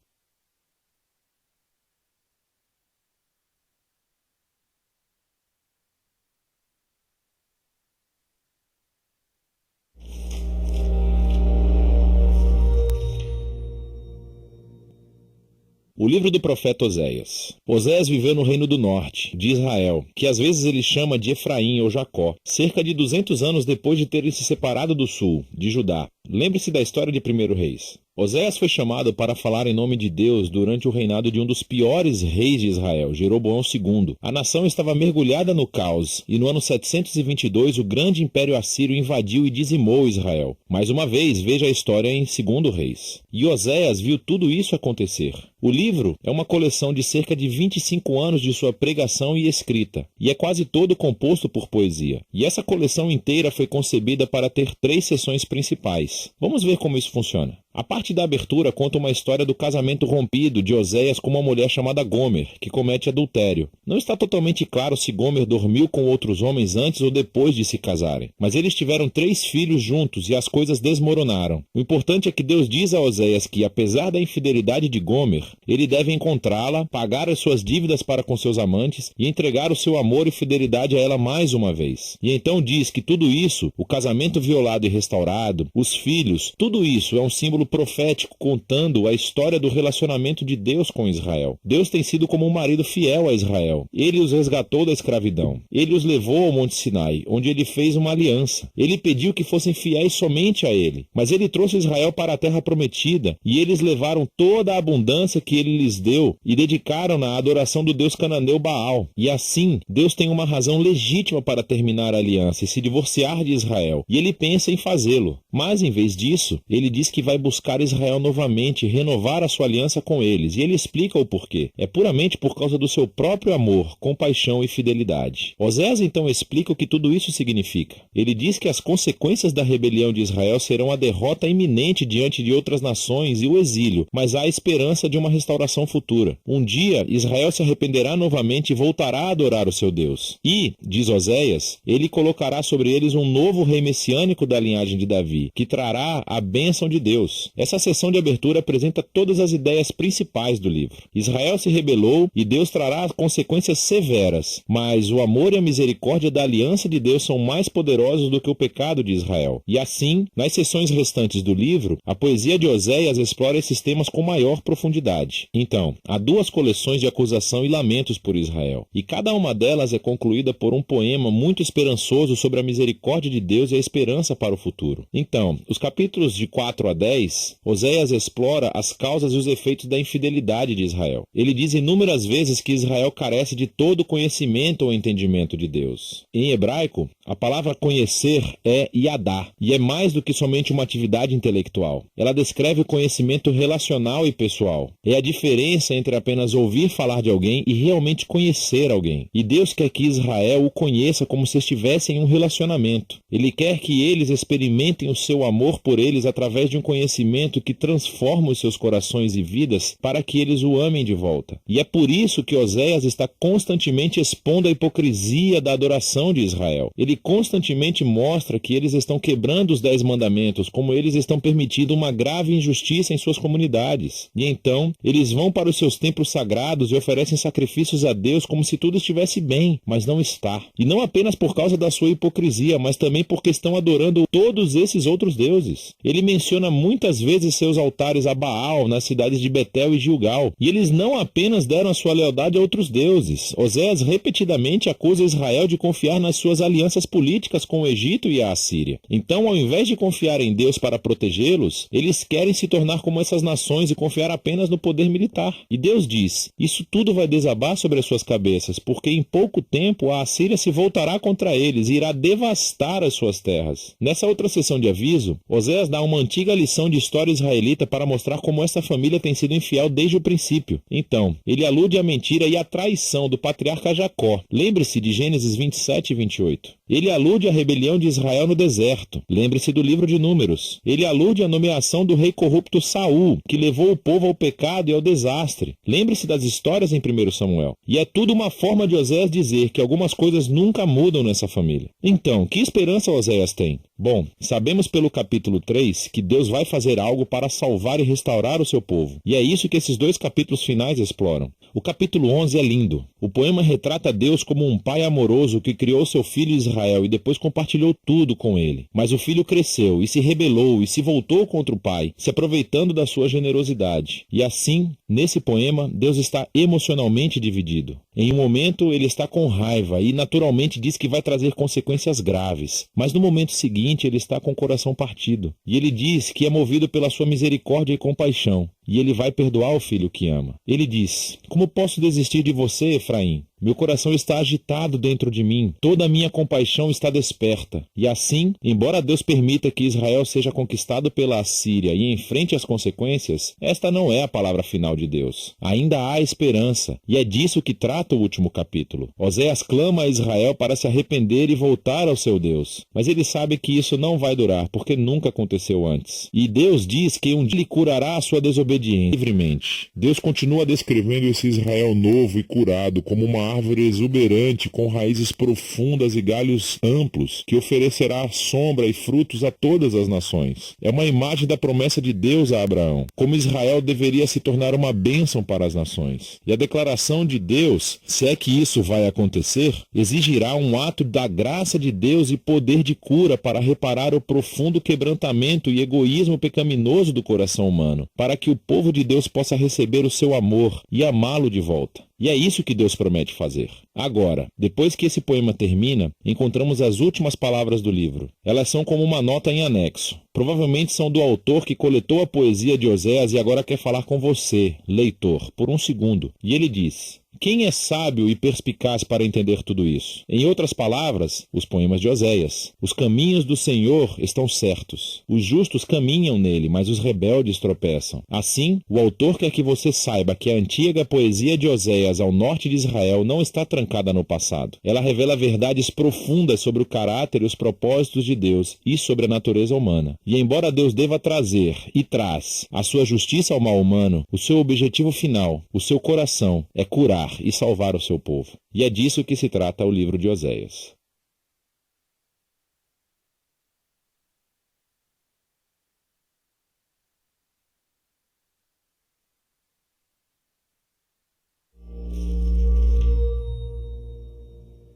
O livro do profeta Oséias. Oséias viveu no reino do norte, de Israel, que às vezes ele chama de Efraim ou Jacó, cerca de 200 anos depois de terem se separado do sul, de Judá. Lembre-se da história de 1º Reis. Oséias foi chamado para falar em nome de Deus durante o reinado de um dos piores reis de Israel, Jeroboão II. A nação estava mergulhada no caos, e no ano 722 o grande império assírio invadiu e dizimou Israel. Mais uma vez, veja a história em 2º Reis. E Oséias viu tudo isso acontecer. O livro é uma coleção de cerca de 25 anos de sua pregação e escrita, e é quase todo composto por poesia. E essa coleção inteira foi concebida para ter 3 seções principais. Vamos ver como isso funciona. A parte da abertura conta uma história do casamento rompido de Oséias com uma mulher chamada Gomer, que comete adultério. Não está totalmente claro se Gomer dormiu com outros homens antes ou depois de se casarem, mas eles tiveram 3 filhos juntos e as coisas desmoronaram. O importante é que Deus diz a Oséias que, apesar da infidelidade de Gomer, ele deve encontrá-la, pagar as suas dívidas para com seus amantes e entregar o seu amor e fidelidade a ela mais uma vez. E então diz que tudo isso, o casamento violado e restaurado, os filhos, tudo isso é um símbolo profético contando a história do relacionamento de Deus com Israel. Deus tem sido como um marido fiel a Israel. Ele os resgatou da escravidão. Ele os levou ao Monte Sinai, onde ele fez uma aliança. Ele pediu que fossem fiéis somente a ele. Mas ele trouxe Israel para a terra prometida, e eles levaram toda a abundância que ele lhes deu e dedicaram-na à adoração do deus cananeu Baal. E assim, Deus tem uma razão legítima para terminar a aliança e se divorciar de Israel. E ele pensa em fazê-lo. Mas, em vez disso, ele diz que vai buscar Israel novamente e renovar a sua aliança com eles. E ele explica o porquê. É puramente por causa do seu próprio amor, compaixão e fidelidade. Oséias então explica o que tudo isso significa. Ele diz que as consequências da rebelião de Israel serão a derrota iminente diante de outras nações e o exílio, mas há esperança de uma restauração futura. Um dia, Israel se arrependerá novamente e voltará a adorar o seu Deus. E, diz Oséias, ele colocará sobre eles um novo rei messiânico da linhagem de Davi, que trará a bênção de Deus. Essa sessão de abertura apresenta todas as ideias principais do livro. Israel se rebelou e Deus trará consequências severas, mas o amor e a misericórdia da aliança de Deus são mais poderosos do que o pecado de Israel. E assim, nas sessões restantes do livro, a poesia de Oséias explora esses temas com maior profundidade. Então, há 2 coleções de acusação e lamentos por Israel, e cada uma delas é concluída por um poema muito esperançoso sobre a misericórdia de Deus e a esperança para o futuro. Então, os capítulos de 4 a 10, Oséias explora as causas e os efeitos da infidelidade de Israel. Ele diz inúmeras vezes que Israel carece de todo conhecimento ou entendimento de Deus. Em hebraico, a palavra conhecer é yadá, e é mais do que somente uma atividade intelectual. Ela descreve o conhecimento relacional e pessoal. É a diferença entre apenas ouvir falar de alguém e realmente conhecer alguém. E Deus quer que Israel o conheça como se estivesse em um relacionamento. Ele quer que eles experimentem o seu amor por eles através de um conhecimento acontecimento que transforma os seus corações e vidas para que eles o amem de volta. E é por isso que Oséias está constantemente expondo a hipocrisia da adoração de Israel. Ele constantemente mostra que eles estão quebrando os 10 mandamentos, como eles estão permitindo uma grave injustiça em suas comunidades. E então, eles vão para os seus templos sagrados e oferecem sacrifícios a Deus como se tudo estivesse bem, mas não está. E não apenas por causa da sua hipocrisia, mas também porque estão adorando todos esses outros deuses. Ele menciona muitas vezes seus altares a Baal nas cidades de Betel e Gilgal. E eles não apenas deram a sua lealdade a outros deuses. Oséias repetidamente acusa Israel de confiar nas suas alianças políticas com o Egito e a Assíria. Então, ao invés de confiar em Deus para protegê-los, eles querem se tornar como essas nações e confiar apenas no poder militar. E Deus diz: isso tudo vai desabar sobre as suas cabeças, porque em pouco tempo a Assíria se voltará contra eles e irá devastar as suas terras. Nessa outra sessão de aviso, Oséias dá uma antiga lição de história israelita para mostrar como essa família tem sido infiel desde o princípio. Então, ele alude à mentira e à traição do patriarca Jacó. Lembre-se de Gênesis 27 e 28. Ele alude à rebelião de Israel no deserto. Lembre-se do livro de Números. Ele alude à nomeação do rei corrupto Saul, que levou o povo ao pecado e ao desastre. Lembre-se das histórias em 1 Samuel. E é tudo uma forma de Oséias dizer que algumas coisas nunca mudam nessa família. Então, que esperança Oséias tem? Bom, sabemos pelo capítulo 3 que Deus vai fazer algo para salvar e restaurar o seu povo. E é isso que esses 2 capítulos finais exploram. O capítulo 11 é lindo. O poema retrata Deus como um pai amoroso que criou seu filho Israel e depois compartilhou tudo com ele. Mas o filho cresceu e se rebelou e se voltou contra o pai, se aproveitando da sua generosidade. E assim, nesse poema, Deus está emocionalmente dividido. Em um momento, ele está com raiva e naturalmente diz que vai trazer consequências graves. Mas no momento seguinte, ele está com o coração partido. E ele diz que é movido pela sua misericórdia e compaixão. E ele vai perdoar o filho que ama. Ele diz: como posso desistir de você, Efraim? Meu coração está agitado dentro de mim, toda a minha compaixão está desperta. E assim, embora Deus permita que Israel seja conquistado pela Assíria e enfrente as consequências, esta não é a palavra final de Deus. Ainda há esperança, e é disso que trata o último capítulo. Oséias clama a Israel para se arrepender e voltar ao seu Deus. Mas ele sabe que isso não vai durar, porque nunca aconteceu antes. E Deus diz que um dia ele curará a sua desobediência livremente. Deus continua descrevendo esse Israel novo e curado como uma árvore exuberante com raízes profundas e galhos amplos, que oferecerá sombra e frutos a todas as nações. É uma imagem da promessa de Deus a Abraão, como Israel deveria se tornar uma bênção para as nações. E a declaração de Deus, se é que isso vai acontecer, exigirá um ato da graça de Deus e poder de cura para reparar o profundo quebrantamento e egoísmo pecaminoso do coração humano, para que o povo de Deus possa receber o seu amor e amá-lo de volta. E é isso que Deus promete fazer. Agora, depois que esse poema termina, encontramos as últimas palavras do livro. Elas são como uma nota em anexo. Provavelmente são do autor que coletou a poesia de Oséias e agora quer falar com você, leitor, por um segundo. E ele diz: quem é sábio e perspicaz para entender tudo isso? Em outras palavras, os poemas de Oséias. Os caminhos do Senhor estão certos. Os justos caminham nele, mas os rebeldes tropeçam. Assim, o autor quer que você saiba que a antiga poesia de Oséias ao norte de Israel não está trancada no passado. Ela revela verdades profundas sobre o caráter e os propósitos de Deus e sobre a natureza humana. E embora Deus deva trazer, e traz, a sua justiça ao mal humano, o seu objetivo final, o seu coração, é curar e salvar o seu povo. E é disso que se trata o livro de Oséias.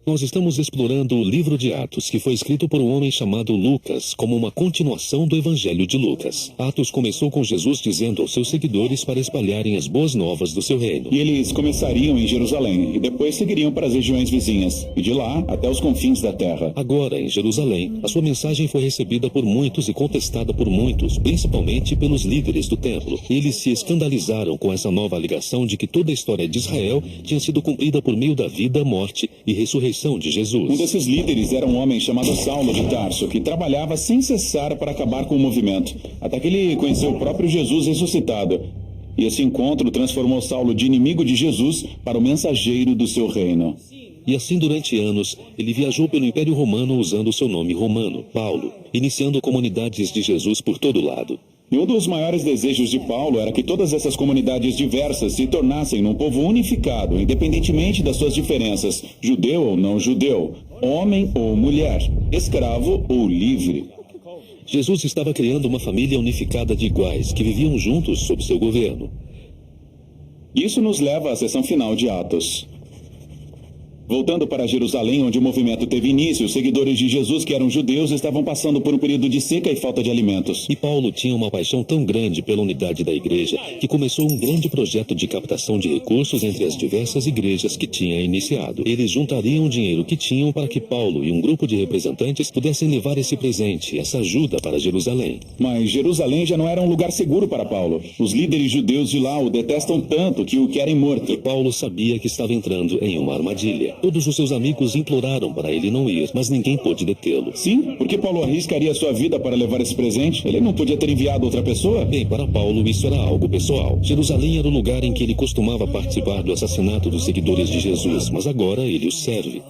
Nós estamos explorando o livro de Atos, que foi escrito por um homem chamado Lucas, como uma continuação do Evangelho de Lucas. Atos começou com Jesus dizendo aos seus seguidores para espalharem as boas novas do seu reino. E eles começariam em Jerusalém, e depois seguiriam para as regiões vizinhas, e de lá até os confins da terra. Agora, em Jerusalém, a sua mensagem foi recebida por muitos e contestada por muitos, principalmente pelos líderes do templo. Eles se escandalizaram com essa nova alegação de que toda a história de Israel tinha sido cumprida por meio da vida, morte e ressurreição de Jesus. Um desses líderes era um homem chamado Saulo de Tarso, que trabalhava sem cessar para acabar com o movimento, até que ele conheceu o próprio Jesus ressuscitado. E esse encontro transformou Saulo de inimigo de Jesus para o mensageiro do seu reino. E assim, durante anos, ele viajou pelo Império Romano usando o seu nome romano, Paulo, iniciando comunidades de Jesus por todo lado. E um dos maiores desejos de Paulo era que todas essas comunidades diversas se tornassem num povo unificado, independentemente das suas diferenças, judeu ou não judeu, homem ou mulher, escravo ou livre. Jesus estava criando uma família unificada de iguais, que viviam juntos sob seu governo. Isso nos leva à seção final de Atos. Voltando para Jerusalém, onde o movimento teve início, os seguidores de Jesus, que eram judeus, estavam passando por um período de seca e falta de alimentos. E Paulo tinha uma paixão tão grande pela unidade da igreja que começou um grande projeto de captação de recursos entre as diversas igrejas que tinha iniciado. Eles juntariam o dinheiro que tinham para que Paulo e um grupo de representantes pudessem levar esse presente, essa ajuda para Jerusalém. Mas Jerusalém já não era um lugar seguro para Paulo. Os líderes judeus de lá o detestam tanto que o querem morto. E Paulo sabia que estava entrando em uma armadilha. Todos os seus amigos imploraram para ele não ir, mas ninguém pôde detê-lo. Sim, porque Paulo arriscaria sua vida para levar esse presente? Ele não podia ter enviado outra pessoa? Bem, para Paulo isso era algo pessoal. Jerusalém era o lugar em que ele costumava participar do assassinato dos seguidores de Jesus, mas agora ele os serve.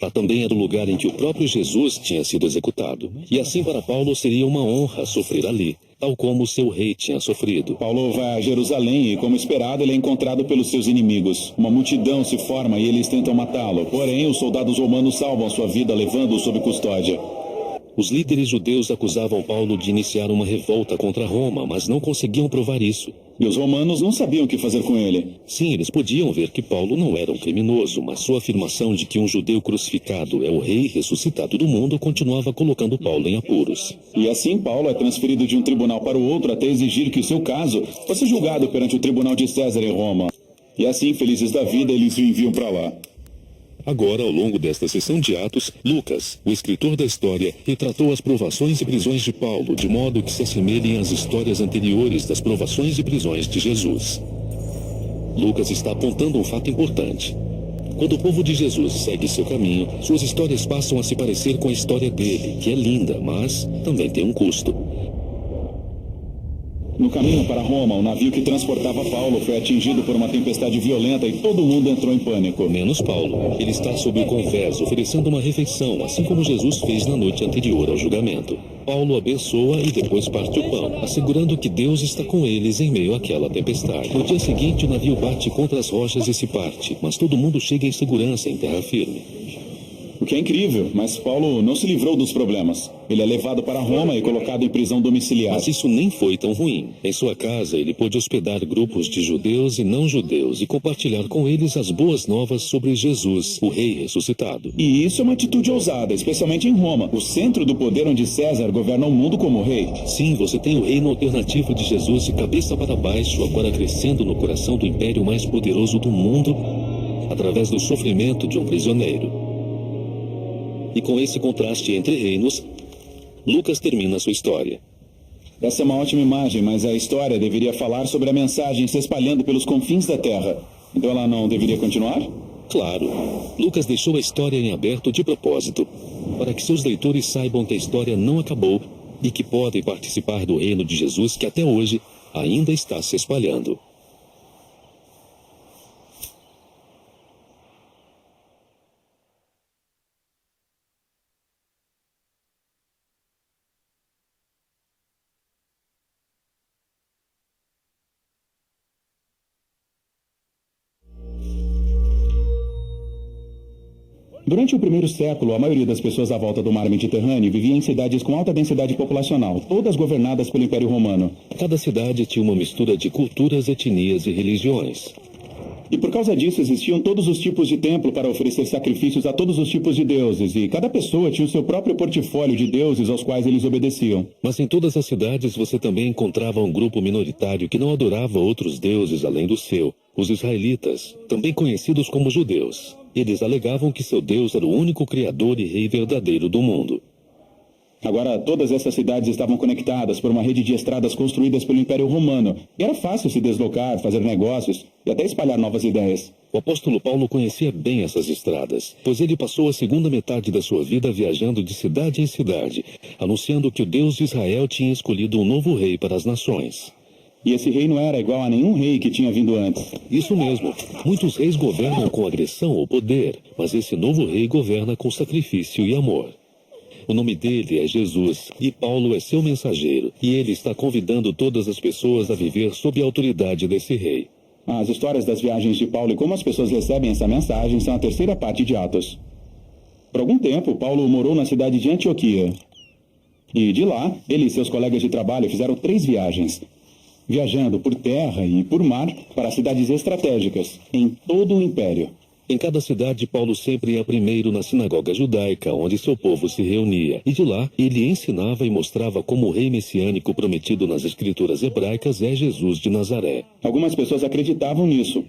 Lá também era o lugar em que o próprio Jesus tinha sido executado. E assim para Paulo seria uma honra sofrer ali, tal como seu rei tinha sofrido. Paulo vai a Jerusalém e, como esperado, ele é encontrado pelos seus inimigos. Uma multidão se forma e eles tentam matá-lo. Porém, os soldados romanos salvam sua vida, levando-o sob custódia. Os líderes judeus acusavam Paulo de iniciar uma revolta contra Roma, mas não conseguiam provar isso. E os romanos não sabiam o que fazer com ele. Sim, eles podiam ver que Paulo não era um criminoso, mas sua afirmação de que um judeu crucificado é o rei ressuscitado do mundo continuava colocando Paulo em apuros. E assim Paulo é transferido de um tribunal para o outro até exigir que o seu caso fosse julgado perante o tribunal de César em Roma. E assim, felizes da vida, eles o enviam para lá. Agora, ao longo desta sessão de Atos, Lucas, o escritor da história, retratou as provações e prisões de Paulo, de modo que se assemelhem às histórias anteriores das provações e prisões de Jesus. Lucas está apontando um fato importante. Quando o povo de Jesus segue seu caminho, suas histórias passam a se parecer com a história dele, que é linda, mas também tem um custo. No caminho para Roma, o navio que transportava Paulo foi atingido por uma tempestade violenta e todo mundo entrou em pânico. Menos Paulo. Ele está sob o convés, oferecendo uma refeição, assim como Jesus fez na noite anterior ao julgamento. Paulo abençoa e depois parte o pão, assegurando que Deus está com eles em meio àquela tempestade. No dia seguinte, o navio bate contra as rochas e se parte, mas todo mundo chega em segurança em terra firme. O que é incrível, mas Paulo não se livrou dos problemas. Ele é levado para Roma e colocado em prisão domiciliar. Mas isso nem foi tão ruim. Em sua casa, ele pôde hospedar grupos de judeus e não judeus e compartilhar com eles as boas novas sobre Jesus, o rei ressuscitado. E isso é uma atitude ousada, especialmente em Roma, o centro do poder onde César governa o mundo como rei. Sim, você tem o reino alternativo de Jesus de cabeça para baixo, agora crescendo no coração do império mais poderoso do mundo, através do sofrimento de um prisioneiro. E com esse contraste entre reinos, Lucas termina sua história. Essa é uma ótima imagem, mas a história deveria falar sobre a mensagem se espalhando pelos confins da terra. Então ela não deveria continuar? Claro. Lucas deixou a história em aberto de propósito, para que seus leitores saibam que a história não acabou e que podem participar do reino de Jesus que até hoje ainda está se espalhando. Durante o primeiro século, a maioria das pessoas à volta do mar Mediterrâneo vivia em cidades com alta densidade populacional, todas governadas pelo Império Romano. Cada cidade tinha uma mistura de culturas, etnias e religiões. E por causa disso existiam todos os tipos de templo para oferecer sacrifícios a todos os tipos de deuses, e cada pessoa tinha o seu próprio portfólio de deuses aos quais eles obedeciam. Mas em todas as cidades você também encontrava um grupo minoritário que não adorava outros deuses além do seu, os israelitas, também conhecidos como judeus. Eles alegavam que seu Deus era o único criador e rei verdadeiro do mundo. Agora, todas essas cidades estavam conectadas por uma rede de estradas construídas pelo Império Romano. E era fácil se deslocar, fazer negócios e até espalhar novas ideias. O apóstolo Paulo conhecia bem essas estradas, pois ele passou a segunda metade da sua vida viajando de cidade em cidade, anunciando que o Deus de Israel tinha escolhido um novo rei para as nações. E esse rei não era igual a nenhum rei que tinha vindo antes. Isso mesmo. Muitos reis governam com agressão ou poder, mas esse novo rei governa com sacrifício e amor. O nome dele é Jesus e Paulo é seu mensageiro. E ele está convidando todas as pessoas a viver sob a autoridade desse rei. As histórias das viagens de Paulo e como as pessoas recebem essa mensagem são a terceira parte de Atos. Por algum tempo, Paulo morou na cidade de Antioquia. E de lá, ele e seus colegas de trabalho fizeram 3 viagens, viajando por terra e por mar para cidades estratégicas em todo o império. Em cada cidade, Paulo sempre ia primeiro na sinagoga judaica, onde seu povo se reunia. E de lá, ele ensinava e mostrava como o rei messiânico prometido nas escrituras hebraicas é Jesus de Nazaré. Algumas pessoas acreditavam nisso,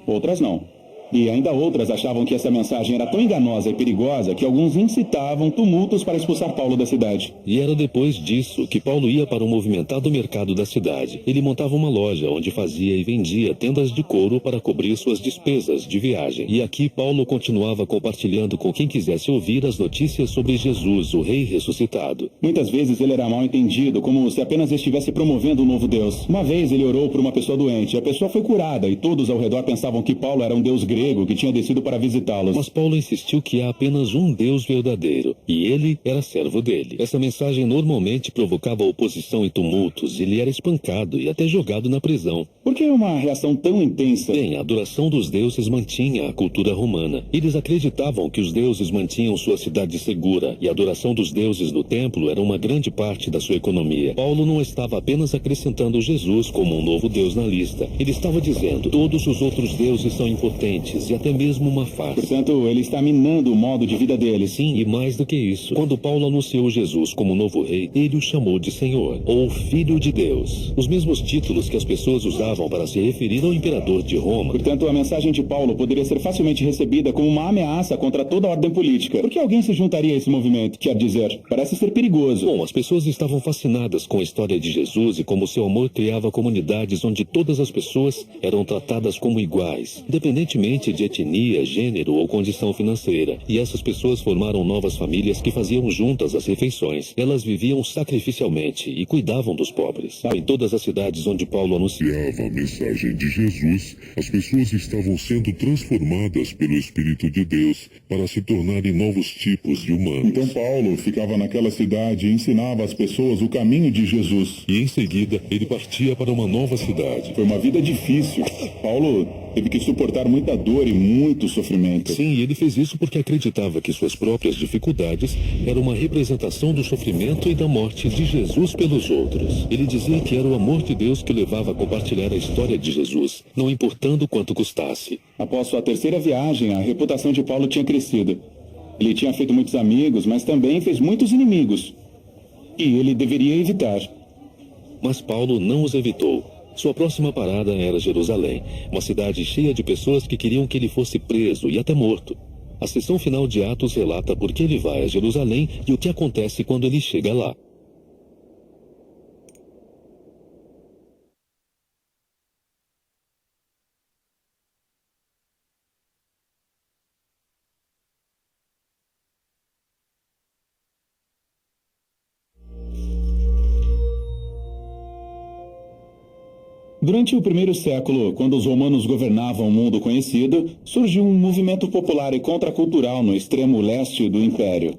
outras não. E ainda outras achavam que essa mensagem era tão enganosa e perigosa que alguns incitavam tumultos para expulsar Paulo da cidade. E era depois disso que Paulo ia para o movimentado mercado da cidade. Ele montava uma loja onde fazia e vendia tendas de couro para cobrir suas despesas de viagem. E aqui Paulo continuava compartilhando com quem quisesse ouvir as notícias sobre Jesus, o rei ressuscitado. Muitas vezes ele era mal entendido, como se apenas estivesse promovendo um novo Deus. Uma vez ele orou por uma pessoa doente, a pessoa foi curada e todos ao redor pensavam que Paulo era um deus grego que tinha descido para visitá-los. Mas Paulo insistiu que há apenas um Deus verdadeiro, e ele era servo dele. Essa mensagem normalmente provocava oposição e tumultos, ele era espancado e até jogado na prisão. Por que uma reação tão intensa? Bem, a adoração dos deuses mantinha a cultura romana. Eles acreditavam que os deuses mantinham sua cidade segura, e a adoração dos deuses no templo era uma grande parte da sua economia. Paulo não estava apenas acrescentando Jesus como um novo Deus na lista. Ele estava dizendo, todos os outros deuses são importantes, e até mesmo uma farsa. Portanto, ele está minando o modo de vida deles. Sim, e mais do que isso. Quando Paulo anunciou Jesus como novo rei, ele o chamou de Senhor, ou Filho de Deus. Os mesmos títulos que as pessoas usavam para se referir ao imperador de Roma. Portanto, a mensagem de Paulo poderia ser facilmente recebida como uma ameaça contra toda a ordem política. Por que alguém se juntaria a esse movimento? Quer dizer, parece ser perigoso. Bom, as pessoas estavam fascinadas com a história de Jesus e como seu amor criava comunidades onde todas as pessoas eram tratadas como iguais, independentemente de etnia, gênero ou condição financeira. E essas pessoas formaram novas famílias que faziam juntas as refeições. Elas viviam sacrificialmente e cuidavam dos pobres. Em todas as cidades onde Paulo anunciava A mensagem de Jesus, as pessoas estavam sendo transformadas pelo Espírito de Deus para se tornarem novos tipos de humanos. Então Paulo ficava naquela cidade e ensinava às pessoas o caminho de Jesus. E em seguida, ele partia para uma nova cidade. Foi uma vida difícil. Paulo teve que suportar muita dor e muito sofrimento. Sim, e ele fez isso porque acreditava que suas próprias dificuldades eram uma representação do sofrimento e da morte de Jesus pelos outros. Ele dizia que era o amor de Deus que levava a compartilhar a história de Jesus, não importando quanto custasse. Após sua terceira viagem, a reputação de Paulo tinha crescido. Ele tinha feito muitos amigos, mas também fez muitos inimigos. E ele deveria evitar. Mas Paulo não os evitou. Sua próxima parada era Jerusalém, uma cidade cheia de pessoas que queriam que ele fosse preso e até morto. A seção final de Atos relata por que ele vai a Jerusalém e o que acontece quando ele chega lá. Durante o primeiro século, quando os romanos governavam o mundo conhecido, surgiu um movimento popular e contracultural no extremo leste do império,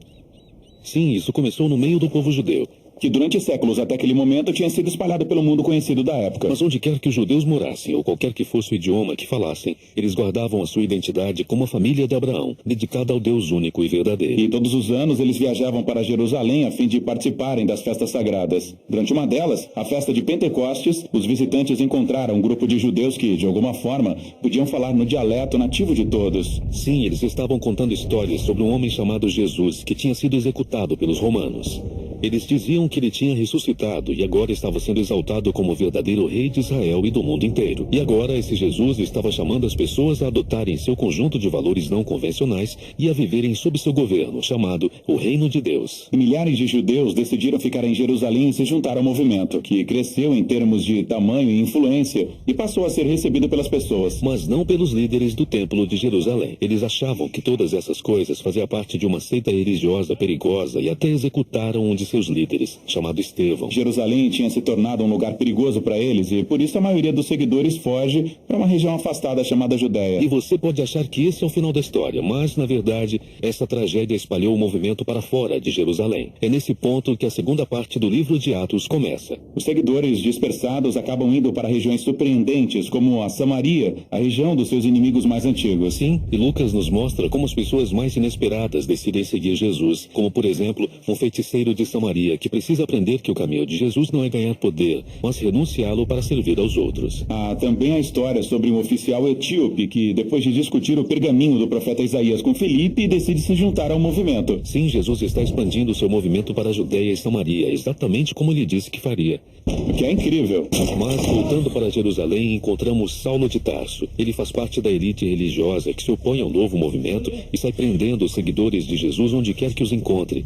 Sim, isso começou no meio do povo judeu. que durante séculos até aquele momento tinha sido espalhado pelo mundo conhecido da época. Mas onde quer que os judeus morassem, ou qualquer que fosse o idioma que falassem, eles guardavam a sua identidade como a família de Abraão, dedicada ao Deus único e verdadeiro. E todos os anos eles viajavam para Jerusalém a fim de participarem das festas sagradas. Durante uma delas, a festa de Pentecostes, os visitantes encontraram um grupo de judeus que, de alguma forma, podiam falar no dialeto nativo de todos. Sim, eles estavam contando histórias sobre um homem chamado Jesus, que tinha sido executado pelos romanos. Eles diziam que ele tinha ressuscitado e agora estava sendo exaltado como o verdadeiro rei de Israel e do mundo inteiro. E agora esse Jesus estava chamando as pessoas a adotarem seu conjunto de valores não convencionais e a viverem sob seu governo, chamado o Reino de Deus. E milhares de judeus decidiram ficar em Jerusalém e se juntar ao movimento, que cresceu em termos de tamanho e influência e passou a ser recebido pelas pessoas. Mas não pelos líderes do Templo de Jerusalém. Eles achavam que todas essas coisas faziam parte de uma seita religiosa perigosa e até executaram um de seus líderes, chamado Estevão. Jerusalém tinha se tornado um lugar perigoso para eles e por isso a maioria dos seguidores foge para uma região afastada chamada Judéia. E você pode achar que esse é o final da história, mas, na verdade, essa tragédia espalhou o movimento para fora de Jerusalém. É nesse ponto que a segunda parte do livro de Atos começa. Os seguidores dispersados acabam indo para regiões surpreendentes, como a Samaria, a região dos seus inimigos mais antigos. Sim, e Lucas nos mostra como as pessoas mais inesperadas decidem seguir Jesus, como, por exemplo, um feiticeiro de Samaria que precisa aprender que o caminho de Jesus não é ganhar poder, mas renunciá-lo para servir aos outros. Há também a história sobre um oficial etíope que, depois de discutir o pergaminho do profeta Isaías com Filipe, decide se juntar ao movimento. Sim, Jesus está expandindo seu movimento para a Judéia e Samaria, exatamente como ele disse que faria. O que é incrível. Mas, voltando para Jerusalém, encontramos Saulo de Tarso. Ele faz parte da elite religiosa que se opõe ao novo movimento e sai prendendo os seguidores de Jesus onde quer que os encontre.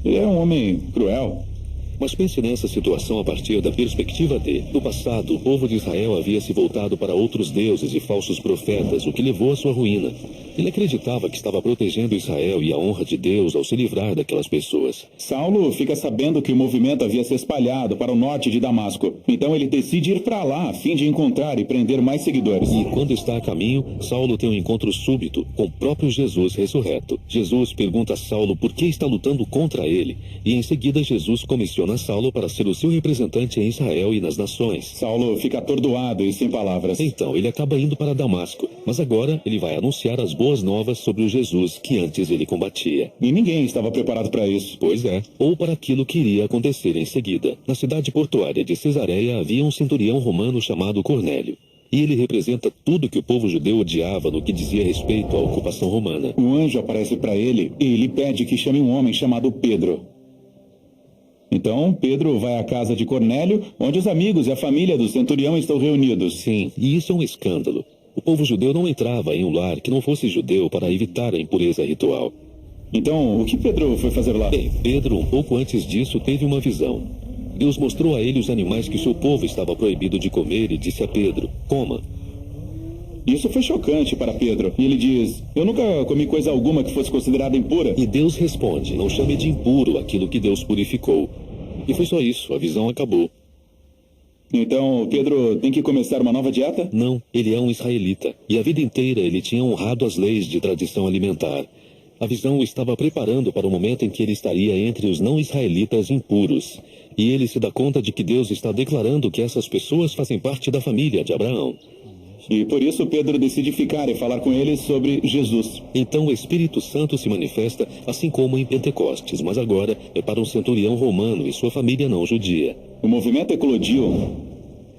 Ele é um homem cruel. Mas pense nessa situação a partir da perspectiva de... No passado, o povo de Israel havia se voltado para outros deuses e falsos profetas, o que levou à sua ruína. Ele acreditava que estava protegendo Israel e a honra de Deus ao se livrar daquelas pessoas. Saulo fica sabendo que o movimento havia se espalhado para o norte de Damasco. Então ele decide ir para lá a fim de encontrar e prender mais seguidores. E quando está a caminho, Saulo tem um encontro súbito com o próprio Jesus ressurreto. Jesus pergunta a Saulo por que está lutando contra ele. E em seguida Jesus comissiona Saulo para ser o seu representante em Israel e nas nações. Saulo fica atordoado e sem palavras. Então, ele acaba indo para Damasco, mas agora ele vai anunciar as boas novas sobre o Jesus que antes ele combatia. E ninguém estava preparado para isso. Pois é, ou para aquilo que iria acontecer em seguida. Na cidade portuária de Cesareia havia um centurião romano chamado Cornélio. E ele representa tudo que o povo judeu odiava no que dizia respeito à ocupação romana. Um anjo aparece para ele e ele pede que chame um homem chamado Pedro. Então, Pedro vai à casa de Cornélio, onde os amigos e a família do centurião estão reunidos. Sim, e isso é um escândalo. O povo judeu não entrava em um lar que não fosse judeu para evitar a impureza ritual. Então, o que Pedro foi fazer lá? Bem, Pedro, um pouco antes disso, teve uma visão. Deus mostrou a ele os animais que o seu povo estava proibido de comer e disse a Pedro, coma. Isso foi chocante para Pedro. E ele diz, eu nunca comi coisa alguma que fosse considerada impura. E Deus responde, não chame de impuro aquilo que Deus purificou. E foi só isso, a visão acabou. Então, Pedro tem que começar uma nova dieta? Não, ele é um israelita. E a vida inteira ele tinha honrado as leis de tradição alimentar. A visão o estava preparando para o momento em que ele estaria entre os não-israelitas impuros. E ele se dá conta de que Deus está declarando que essas pessoas fazem parte da família de Abraão. E por isso Pedro decide ficar e falar com eles sobre Jesus. Então o Espírito Santo se manifesta assim como em Pentecostes, mas agora é para um centurião romano e sua família não judia. O movimento eclodiu.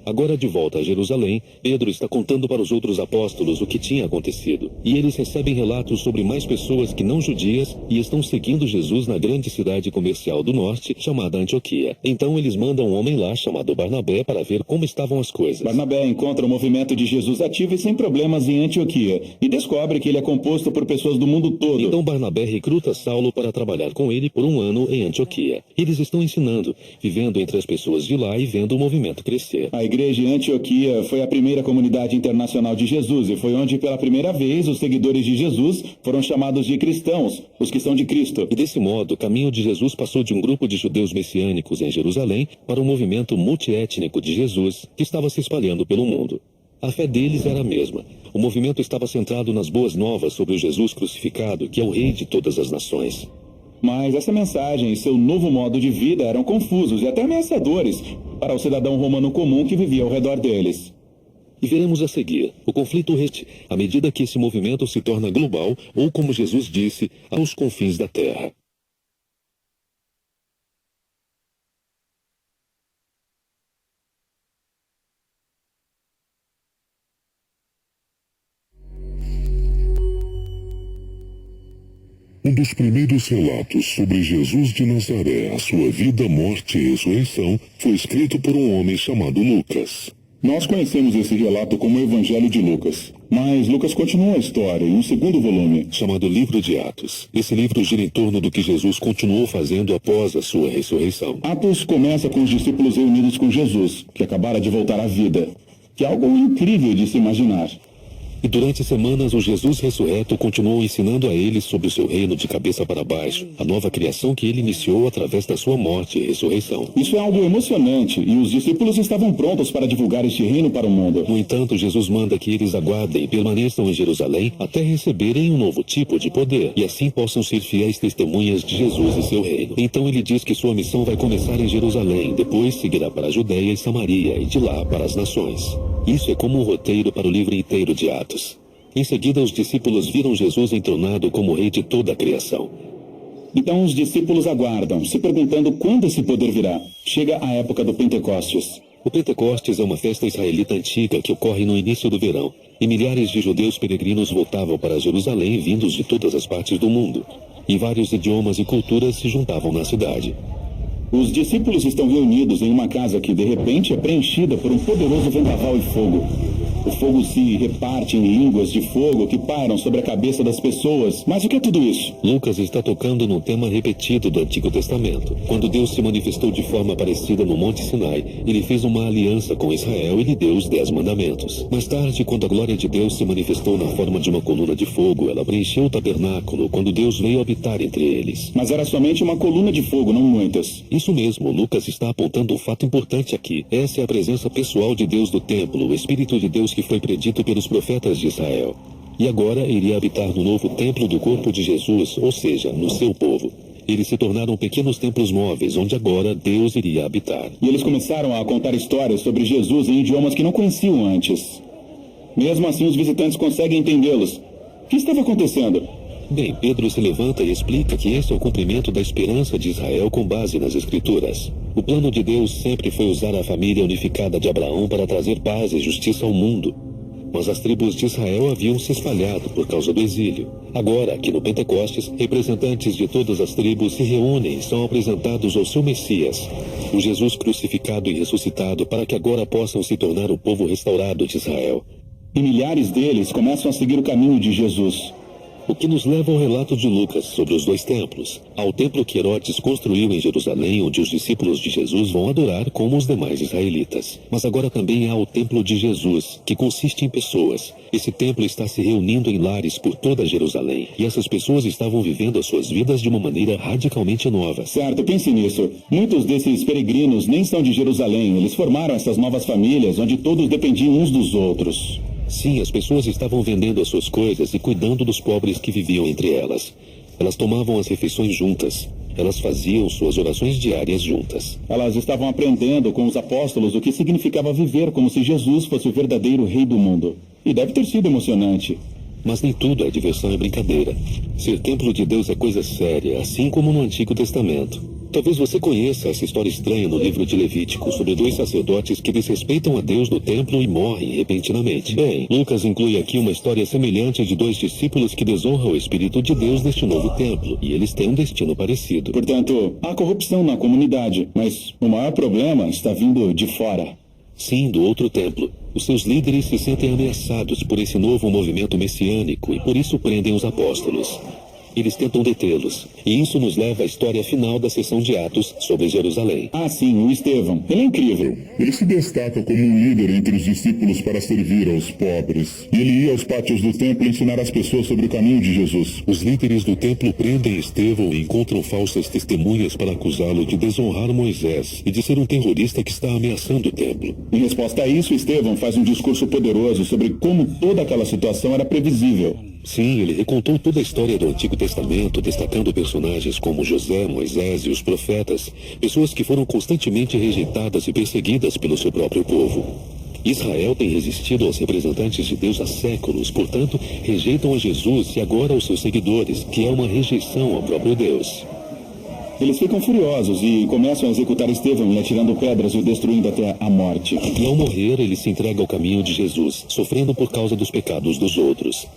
Agora de volta a Jerusalém, Pedro está contando para os outros apóstolos o que tinha acontecido. E eles recebem relatos sobre mais pessoas que não judias e estão seguindo Jesus na grande cidade comercial do norte, chamada Antioquia. Então eles mandam um homem lá, chamado Barnabé, para ver como estavam as coisas. Barnabé encontra o movimento de Jesus ativo e sem problemas em Antioquia e descobre que ele é composto por pessoas do mundo todo. Então Barnabé recruta Saulo para trabalhar com ele por um ano em Antioquia. Eles estão ensinando, vivendo entre as pessoas de lá e vendo o movimento crescer. A igreja em Antioquia foi a primeira comunidade internacional de Jesus e foi onde pela primeira vez os seguidores de Jesus foram chamados de cristãos, os que são de Cristo. E desse modo, o caminho de Jesus passou de um grupo de judeus messiânicos em Jerusalém para um movimento multiétnico de Jesus que estava se espalhando pelo mundo. A fé deles era a mesma. O movimento estava centrado nas boas novas sobre o Jesus crucificado, que é o rei de todas as nações. Mas essa mensagem e seu novo modo de vida eram confusos e até ameaçadores para o cidadão romano comum que vivia ao redor deles. E veremos a seguir o conflito à medida que esse movimento se torna global ou, como Jesus disse, aos confins da terra. Um dos primeiros relatos sobre Jesus de Nazaré, a sua vida, morte e ressurreição, foi escrito por um homem chamado Lucas. Nós conhecemos esse relato como o Evangelho de Lucas, mas Lucas continua a história em um segundo volume, chamado Livro de Atos. Esse livro gira em torno do que Jesus continuou fazendo após a sua ressurreição. Atos começa com os discípulos reunidos com Jesus, que acabara de voltar à vida, que é algo incrível de se imaginar. E durante semanas o Jesus ressurreto continuou ensinando a eles sobre o seu reino de cabeça para baixo, a nova criação que ele iniciou através da sua morte e ressurreição. Isso é algo emocionante e os discípulos estavam prontos para divulgar este reino para o mundo. No entanto, Jesus manda que eles aguardem e permaneçam em Jerusalém até receberem um novo tipo de poder e assim possam ser fiéis testemunhas de Jesus e seu reino. Então ele diz que sua missão vai começar em Jerusalém, depois seguirá para a Judéia e Samaria e de lá para as nações. Isso é como um roteiro para o livro inteiro de Atos. Em seguida, os discípulos viram Jesus entronado como rei de toda a criação. Então os discípulos aguardam, se perguntando quando esse poder virá. Chega a época do Pentecostes. O Pentecostes é uma festa israelita antiga que ocorre no início do verão, e milhares de judeus peregrinos voltavam para Jerusalém vindos de todas as partes do mundo. E vários idiomas e culturas se juntavam na cidade. Os discípulos estão reunidos em uma casa que, de repente, é preenchida por um poderoso vendaval e fogo. O fogo se reparte em línguas de fogo que pairam sobre a cabeça das pessoas. Mas o que é tudo isso? Lucas está tocando num tema repetido do Antigo Testamento. Quando Deus se manifestou de forma parecida no Monte Sinai, ele fez uma aliança com Israel e lhe deu os 10 mandamentos. Mais tarde, quando a glória de Deus se manifestou na forma de uma coluna de fogo, ela preencheu o tabernáculo quando Deus veio habitar entre eles. Mas era somente uma coluna de fogo, não muitas. Isso mesmo, Lucas está apontando um fato importante aqui. Essa é a presença pessoal de Deus do templo, o Espírito de Deus que foi predito pelos profetas de Israel. E agora iria habitar no novo templo do corpo de Jesus, ou seja, no seu povo. Eles se tornaram pequenos templos móveis, onde agora Deus iria habitar. E eles começaram a contar histórias sobre Jesus em idiomas que não conheciam antes. Mesmo assim, os visitantes conseguem entendê-los. O que estava acontecendo? Bem, Pedro se levanta e explica que esse é o cumprimento da esperança de Israel com base nas Escrituras. O plano de Deus sempre foi usar a família unificada de Abraão para trazer paz e justiça ao mundo. Mas as tribos de Israel haviam se espalhado por causa do exílio. Agora, aqui no Pentecostes, representantes de todas as tribos se reúnem e são apresentados ao seu Messias, o Jesus crucificado e ressuscitado, para que agora possam se tornar o povo restaurado de Israel. E milhares deles começam a seguir o caminho de Jesus. O que nos leva ao relato de Lucas sobre os 2 templos. Há o templo que Herodes construiu em Jerusalém, onde os discípulos de Jesus vão adorar como os demais israelitas. Mas agora também há o templo de Jesus, que consiste em pessoas. Esse templo está se reunindo em lares por toda Jerusalém. E essas pessoas estavam vivendo as suas vidas de uma maneira radicalmente nova. Certo, pense nisso. Muitos desses peregrinos nem são de Jerusalém. Eles formaram essas novas famílias, onde todos dependiam uns dos outros. Sim, as pessoas estavam vendendo as suas coisas e cuidando dos pobres que viviam entre elas. Elas tomavam as refeições juntas. Elas faziam suas orações diárias juntas. Elas estavam aprendendo com os apóstolos o que significava viver como se Jesus fosse o verdadeiro rei do mundo. E deve ter sido emocionante. Mas nem tudo é diversão e brincadeira. Ser templo de Deus é coisa séria, assim como no Antigo Testamento. Talvez você conheça essa história estranha no livro de Levítico sobre 2 sacerdotes que desrespeitam a Deus no templo e morrem repentinamente. Bem, Lucas inclui aqui uma história semelhante de 2 discípulos que desonram o Espírito de Deus neste novo templo, e eles têm um destino parecido. Portanto, há corrupção na comunidade, mas o maior problema está vindo de fora. Sim, do outro templo. Os seus líderes se sentem ameaçados por esse novo movimento messiânico e por isso prendem os apóstolos. Eles tentam detê-los. E isso nos leva à história final da sessão de Atos sobre Jerusalém. Ah, sim, o Estevão. Ele é incrível. Ele se destaca como um líder entre os discípulos para servir aos pobres. E ele ia aos pátios do templo ensinar as pessoas sobre o caminho de Jesus. Os líderes do templo prendem Estevão e encontram falsas testemunhas para acusá-lo de desonrar Moisés e de ser um terrorista que está ameaçando o templo. Em resposta a isso, Estevão faz um discurso poderoso sobre como toda aquela situação era previsível. Sim, ele recontou toda a história do Antigo Testamento, destacando personagens como José, Moisés e os profetas, pessoas que foram constantemente rejeitadas e perseguidas pelo seu próprio povo. Israel tem resistido aos representantes de Deus há séculos, portanto, rejeitam a Jesus e agora aos seus seguidores, que é uma rejeição ao próprio Deus. Eles ficam furiosos e começam a executar Estevão, lhe atirando pedras e o destruindo até a morte. E ao morrer, ele se entrega ao caminho de Jesus, sofrendo por causa dos pecados dos outros.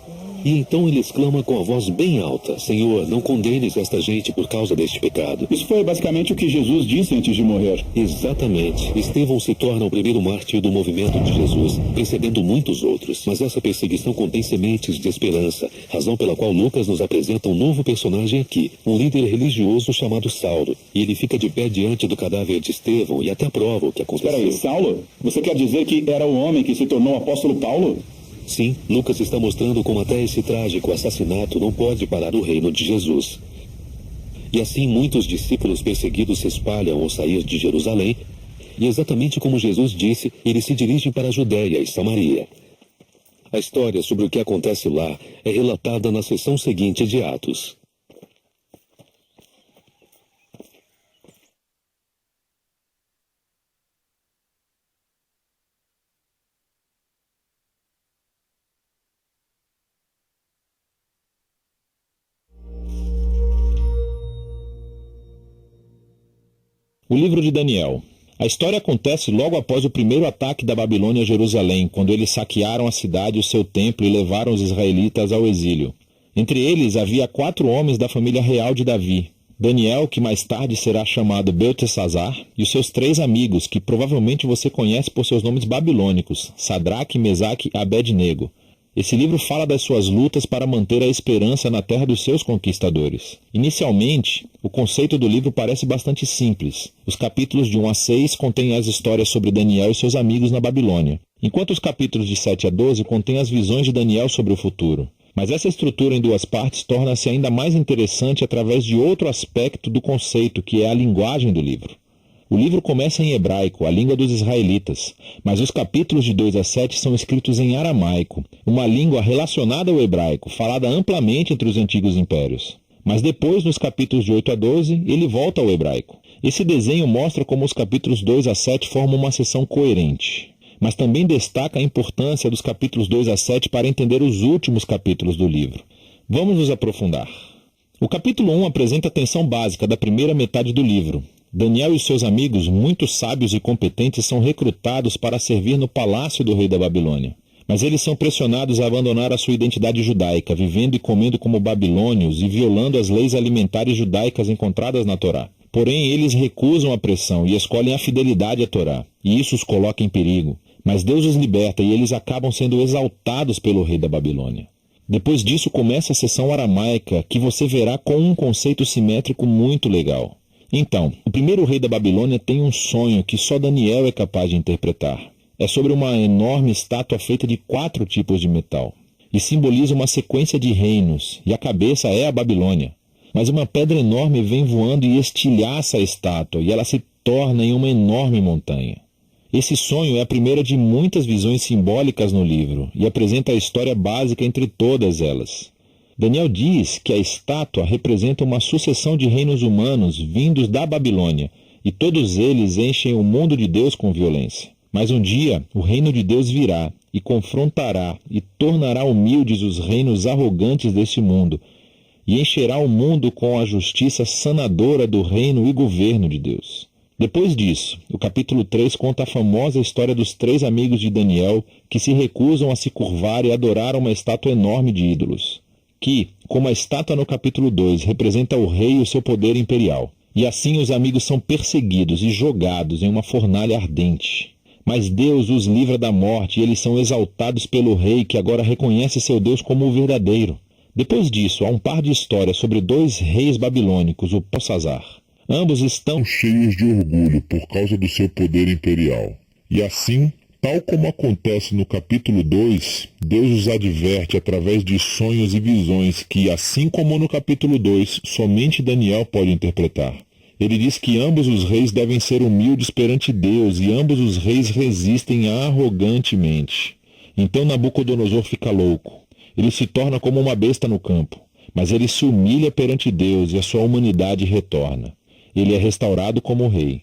E então ele exclama com a voz bem alta: Senhor, não condenes esta gente por causa deste pecado. Isso foi basicamente o que Jesus disse antes de morrer. Exatamente. Estevão se torna o primeiro mártir do movimento de Jesus, precedendo muitos outros. Mas essa perseguição contém sementes de esperança, razão pela qual Lucas nos apresenta um novo personagem aqui, um líder religioso chamado Saulo. E ele fica de pé diante do cadáver de Estevão e até prova o que aconteceu. Espera aí, Saulo? Você quer dizer que era o homem que se tornou o apóstolo Paulo? Sim, Lucas está mostrando como até esse trágico assassinato não pode parar o reino de Jesus. E assim muitos discípulos perseguidos se espalham ao sair de Jerusalém, e exatamente como Jesus disse, eles se dirigem para a Judéia e Samaria. A história sobre o que acontece lá é relatada na seção seguinte de Atos. O livro de Daniel. A história acontece logo após o primeiro ataque da Babilônia a Jerusalém, quando eles saquearam a cidade e o seu templo e levaram os israelitas ao exílio. Entre eles havia 4 homens da família real de Davi: Daniel, que mais tarde será chamado Beltesazar, e os seus 3 amigos, que provavelmente você conhece por seus nomes babilônicos, Sadraque, Mesaque e Abed-nego. Esse livro fala das suas lutas para manter a esperança na terra dos seus conquistadores. Inicialmente, o conceito do livro parece bastante simples. Os capítulos de 1 a 6 contêm as histórias sobre Daniel e seus amigos na Babilônia, enquanto os capítulos de 7 a 12 contêm as visões de Daniel sobre o futuro. Mas essa estrutura em 2 partes torna-se ainda mais interessante através de outro aspecto do conceito, que é a linguagem do livro. O livro começa em hebraico, a língua dos israelitas, mas os capítulos de 2 a 7 são escritos em aramaico, uma língua relacionada ao hebraico, falada amplamente entre os antigos impérios. Mas depois, nos capítulos de 8 a 12, ele volta ao hebraico. Esse desenho mostra como os capítulos 2 a 7 formam uma seção coerente, mas também destaca a importância dos capítulos 2 a 7 para entender os últimos capítulos do livro. Vamos nos aprofundar. O capítulo 1 apresenta a tensão básica da primeira metade do livro. Daniel e seus amigos, muito sábios e competentes, são recrutados para servir no palácio do rei da Babilônia. Mas eles são pressionados a abandonar a sua identidade judaica, vivendo e comendo como babilônios e violando as leis alimentares judaicas encontradas na Torá. Porém, eles recusam a pressão e escolhem a fidelidade à Torá, e isso os coloca em perigo. Mas Deus os liberta e eles acabam sendo exaltados pelo rei da Babilônia. Depois disso começa a seção aramaica, que você verá com um conceito simétrico muito legal. Então, o primeiro rei da Babilônia tem um sonho que só Daniel é capaz de interpretar. É sobre uma enorme estátua feita de 4 tipos de metal, e simboliza uma sequência de reinos, e a cabeça é a Babilônia. Mas uma pedra enorme vem voando e estilhaça a estátua, e ela se torna em uma enorme montanha. Esse sonho é a primeira de muitas visões simbólicas no livro, e apresenta a história básica entre todas elas. Daniel diz que a estátua representa uma sucessão de reinos humanos vindos da Babilônia, e todos eles enchem o mundo de Deus com violência. Mas um dia o reino de Deus virá e confrontará e tornará humildes os reinos arrogantes deste mundo, e encherá o mundo com a justiça sanadora do reino e governo de Deus. Depois disso, o capítulo 3 conta a famosa história dos 3 amigos de Daniel que se recusam a se curvar e adorar uma estátua enorme de ídolos, que, como a estátua no capítulo 2, representa o rei e o seu poder imperial. E assim os amigos são perseguidos e jogados em uma fornalha ardente. Mas Deus os livra da morte e eles são exaltados pelo rei, que agora reconhece seu Deus como o verdadeiro. Depois disso, há um par de histórias sobre 2 reis babilônicos, o Belsazar. Ambos estão cheios de orgulho por causa do seu poder imperial. E assim, tal como acontece no capítulo 2, Deus os adverte através de sonhos e visões que, assim como no capítulo 2, somente Daniel pode interpretar. Ele diz que ambos os reis devem ser humildes perante Deus e ambos os reis resistem arrogantemente. Então Nabucodonosor fica louco. Ele se torna como uma besta no campo, mas ele se humilha perante Deus e a sua humanidade retorna. Ele é restaurado como rei.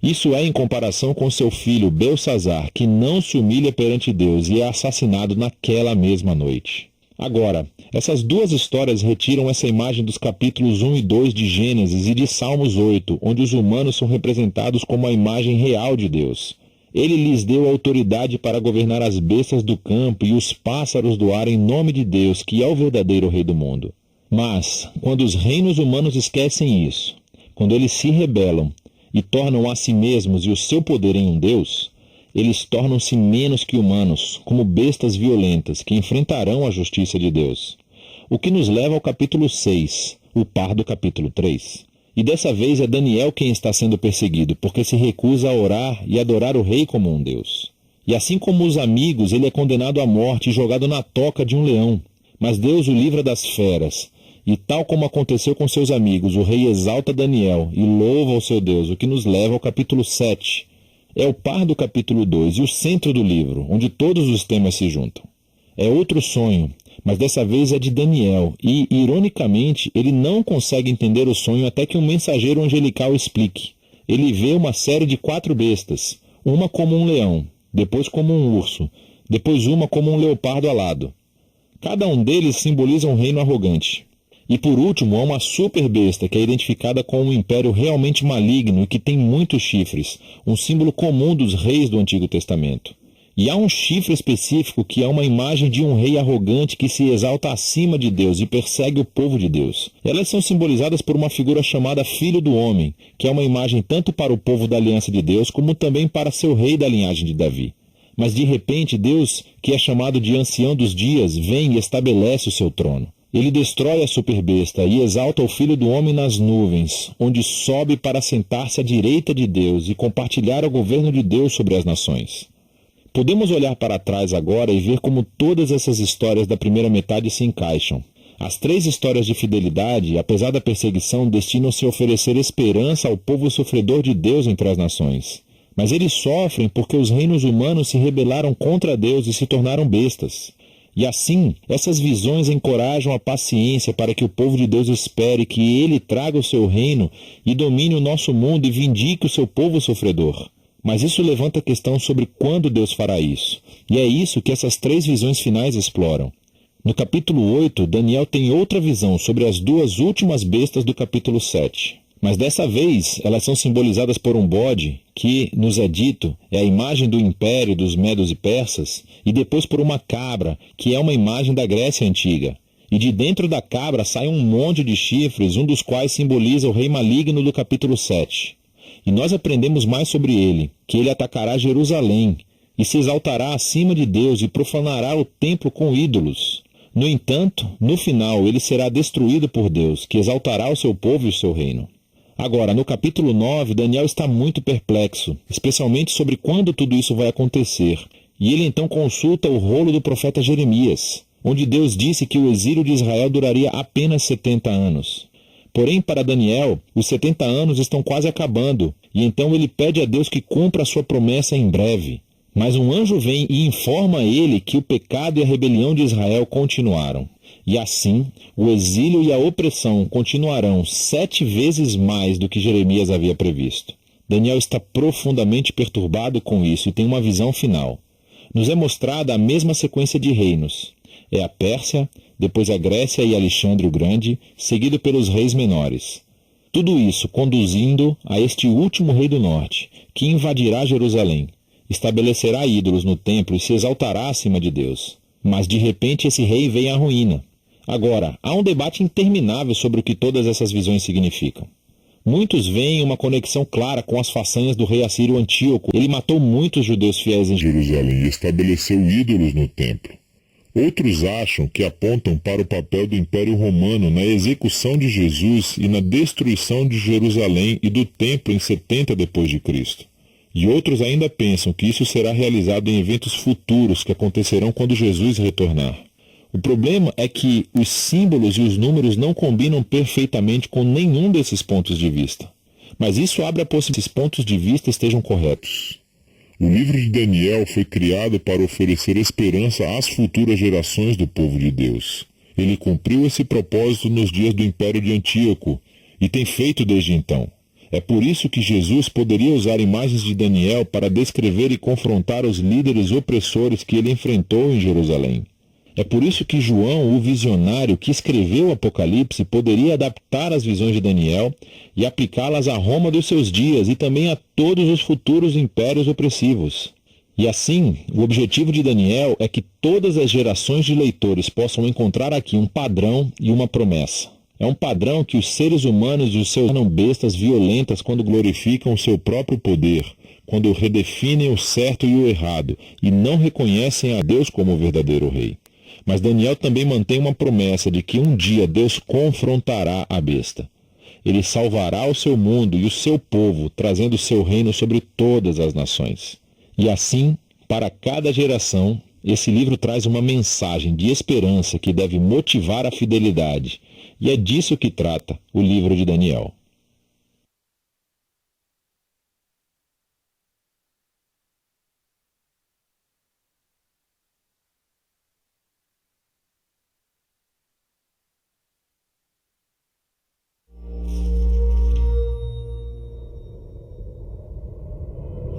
Isso é em comparação com seu filho Belsazar, que não se humilha perante Deus e é assassinado naquela mesma noite. Agora, essas 2 histórias retiram essa imagem dos capítulos 1 e 2 de Gênesis e de Salmos 8, onde os humanos são representados como a imagem real de Deus. Ele lhes deu autoridade para governar as bestas do campo e os pássaros do ar em nome de Deus, que é o verdadeiro rei do mundo. Mas, quando os reinos humanos esquecem isso, quando eles se rebelam e tornam a si mesmos e o seu poder em um Deus, eles tornam-se menos que humanos, como bestas violentas que enfrentarão a justiça de Deus. O que nos leva ao capítulo 6, o par do capítulo 3. E dessa vez é Daniel quem está sendo perseguido, porque se recusa a orar e adorar o rei como um Deus. E assim como os amigos, ele é condenado à morte e jogado na toca de um leão. Mas Deus o livra das feras. E tal como aconteceu com seus amigos, o rei exalta Daniel e louva ao seu Deus, o que nos leva ao capítulo 7. É o par do capítulo 2 e o centro do livro, onde todos os temas se juntam. É outro sonho, mas dessa vez é de Daniel, e, ironicamente, ele não consegue entender o sonho até que um mensageiro angelical explique. Ele vê uma série de 4 bestas, uma como um leão, depois como um urso, depois uma como um leopardo alado. Cada um deles simboliza um reino arrogante. E por último, há uma super besta que é identificada com um império realmente maligno e que tem muitos chifres, um símbolo comum dos reis do Antigo Testamento. E há um chifre específico que é uma imagem de um rei arrogante que se exalta acima de Deus e persegue o povo de Deus. Elas são simbolizadas por uma figura chamada Filho do Homem, que é uma imagem tanto para o povo da aliança de Deus como também para seu rei da linhagem de Davi. Mas de repente Deus, que é chamado de Ancião dos Dias, vem e estabelece o seu trono. Ele destrói a superbesta e exalta o Filho do Homem nas nuvens, onde sobe para sentar-se à direita de Deus e compartilhar o governo de Deus sobre as nações. Podemos olhar para trás agora e ver como todas essas histórias da primeira metade se encaixam. As 3 histórias de fidelidade, apesar da perseguição, destinam-se a oferecer esperança ao povo sofredor de Deus entre as nações. Mas eles sofrem porque os reinos humanos se rebelaram contra Deus e se tornaram bestas. E assim, essas visões encorajam a paciência para que o povo de Deus espere que ele traga o seu reino e domine o nosso mundo e vindique o seu povo sofredor. Mas isso levanta a questão sobre quando Deus fará isso. E é isso que essas 3 visões finais exploram. No capítulo 8, Daniel tem outra visão sobre as 2 últimas bestas do capítulo 7. Mas dessa vez, elas são simbolizadas por um bode, que, nos é dito, é a imagem do império dos medos e persas, e depois por uma cabra, que é uma imagem da Grécia Antiga. E de dentro da cabra sai um monte de chifres, um dos quais simboliza o rei maligno do capítulo 7. E nós aprendemos mais sobre ele, que ele atacará Jerusalém, e se exaltará acima de Deus e profanará o templo com ídolos. No entanto, no final, ele será destruído por Deus, que exaltará o seu povo e o seu reino. Agora, no capítulo 9, Daniel está muito perplexo, especialmente sobre quando tudo isso vai acontecer. E ele então consulta o rolo do profeta Jeremias, onde Deus disse que o exílio de Israel duraria apenas 70 anos. Porém, para Daniel, os 70 anos estão quase acabando, e então ele pede a Deus que cumpra a sua promessa em breve. Mas um anjo vem e informa a ele que o pecado e a rebelião de Israel continuaram. E assim, o exílio e a opressão continuarão 7 vezes mais do que Jeremias havia previsto. Daniel está profundamente perturbado com isso e tem uma visão final. Nos é mostrada a mesma sequência de reinos. É a Pérsia, depois a Grécia e Alexandre o Grande, seguido pelos reis menores. Tudo isso conduzindo a este último rei do norte, que invadirá Jerusalém, estabelecerá ídolos no templo e se exaltará acima de Deus. Mas de repente esse rei vem à ruína. Agora, há um debate interminável sobre o que todas essas visões significam. Muitos veem uma conexão clara com as façanhas do rei assírio Antíoco. Ele matou muitos judeus fiéis em Jerusalém e estabeleceu ídolos no templo. Outros acham que apontam para o papel do Império Romano na execução de Jesus e na destruição de Jerusalém e do templo em 70 d.C. E outros ainda pensam que isso será realizado em eventos futuros que acontecerão quando Jesus retornar. O problema é que os símbolos e os números não combinam perfeitamente com nenhum desses pontos de vista. Mas isso abre a possibilidade que esses pontos de vista estejam corretos. O livro de Daniel foi criado para oferecer esperança às futuras gerações do povo de Deus. Ele cumpriu esse propósito nos dias do Império de Antíoco e tem feito desde então. É por isso que Jesus poderia usar imagens de Daniel para descrever e confrontar os líderes opressores que ele enfrentou em Jerusalém. É por isso que João, o visionário que escreveu o Apocalipse, poderia adaptar as visões de Daniel e aplicá-las à Roma dos seus dias e também a todos os futuros impérios opressivos. E assim, o objetivo de Daniel é que todas as gerações de leitores possam encontrar aqui um padrão e uma promessa. É um padrão que os seres humanos e os seus tornam bestas violentas quando glorificam o seu próprio poder, quando redefinem o certo e o errado e não reconhecem a Deus como o verdadeiro rei. Mas Daniel também mantém uma promessa de que um dia Deus confrontará a besta. Ele salvará o seu mundo e o seu povo, trazendo o seu reino sobre todas as nações. E assim, Para cada geração, esse livro traz uma mensagem de esperança que deve motivar a fidelidade. E é disso que trata o livro de Daniel.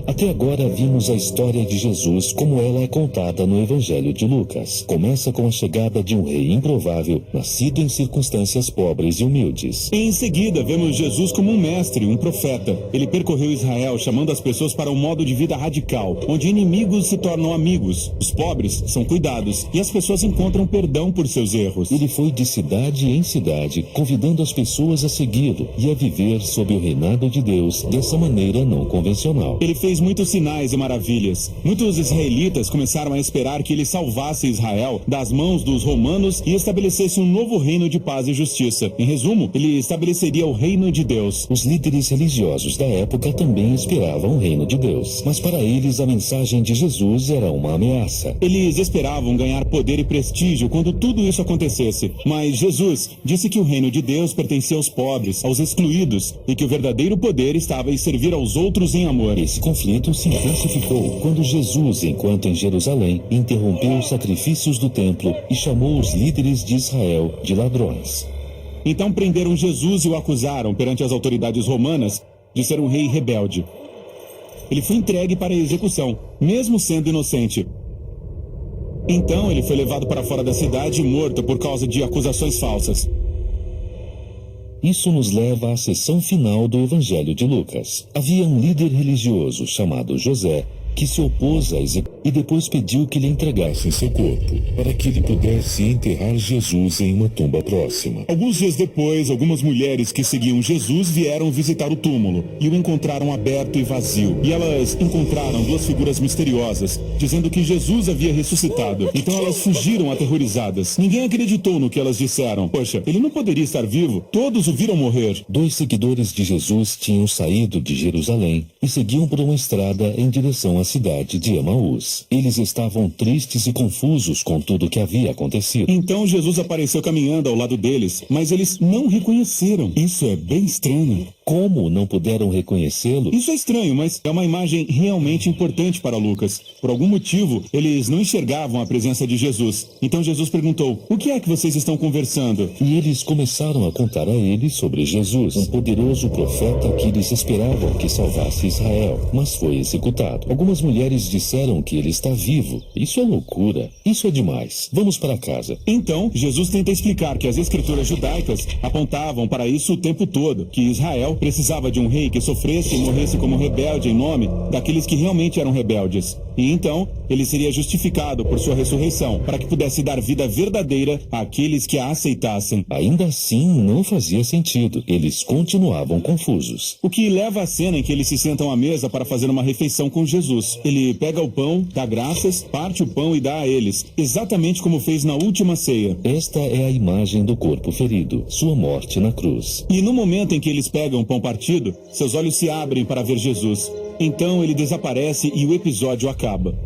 Até agora vimos a história de Jesus como ela é contada no Evangelho de Lucas. Começa com a chegada de um rei improvável, nascido em circunstâncias pobres e humildes. Em seguida, vemos Jesus como um mestre, um profeta. Ele percorreu Israel chamando as pessoas para um modo de vida radical, onde inimigos se tornam amigos, os pobres são cuidados e as pessoas encontram perdão por seus erros. Ele foi de cidade em cidade, convidando as pessoas a segui-lo e a viver sob o reinado de Deus dessa maneira não convencional. Ele fez muitos sinais e maravilhas. Muitos israelitas começaram a esperar que ele salvasse Israel das mãos dos romanos e estabelecesse um novo reino de paz e justiça. Em resumo, ele estabeleceria o reino de Deus. Os líderes religiosos da época também esperavam o reino de Deus, mas para eles a mensagem de Jesus era uma ameaça. Eles esperavam ganhar poder e prestígio quando tudo isso acontecesse. Mas Jesus disse que o reino de Deus pertencia aos pobres, aos excluídos, e que o verdadeiro poder estava em servir aos outros em amor. Esse conflito se intensificou quando Jesus, enquanto em Jerusalém, interrompeu os sacrifícios do templo e chamou os líderes de Israel de ladrões. Então prenderam Jesus e o acusaram perante as autoridades romanas de ser um rei rebelde. Ele foi entregue para a execução, mesmo sendo inocente. Então ele foi levado para fora da cidade e morto por causa de acusações falsas. Isso nos leva à seção final do Evangelho de Lucas. Havia um líder religioso chamado José que se opôs a execução e depois pediu que lhe entregassem seu corpo para que ele pudesse enterrar Jesus em uma tumba próxima. Alguns dias depois, algumas mulheres que seguiam Jesus vieram visitar o túmulo e o encontraram aberto e vazio. E elas encontraram duas figuras misteriosas, dizendo que Jesus havia ressuscitado. Então elas fugiram aterrorizadas. Ninguém acreditou no que elas disseram. Poxa, ele não poderia estar vivo? Todos o viram morrer. 2 seguidores de Jesus tinham saído de Jerusalém e seguiam por uma estrada em direção à cidade de Emaús. Eles estavam tristes e confusos com tudo o que havia acontecido. Então Jesus apareceu caminhando ao lado deles, mas eles não reconheceram. Isso é bem estranho. Como não puderam reconhecê-lo? Isso é estranho, mas é uma imagem realmente importante para Lucas. Por algum motivo, eles não enxergavam a presença de Jesus. Então Jesus perguntou: o que é que vocês estão conversando? E eles começaram a contar a ele sobre Jesus, um poderoso profeta que eles esperavam que salvasse Israel, mas foi executado. Algumas mulheres disseram que ele está vivo. Isso é loucura. Isso é demais. Vamos para casa. Então, Jesus tenta explicar que as escrituras judaicas apontavam para isso o tempo todo, que Israel precisava de um rei que sofresse e morresse como rebelde em nome daqueles que realmente eram rebeldes. E então, ele seria justificado por sua ressurreição, para que pudesse dar vida verdadeira àqueles que a aceitassem. Ainda assim, não fazia sentido. Eles continuavam confusos. O que leva à cena em que eles se sentam à mesa para fazer uma refeição com Jesus. Ele pega o pão, dá graças, parte o pão e dá a eles, exatamente como fez na última ceia. Esta é a imagem do corpo ferido, sua morte na cruz. E no momento em que eles pegam o pão partido, seus olhos se abrem para ver Jesus. Então ele desaparece e o episódio acaba.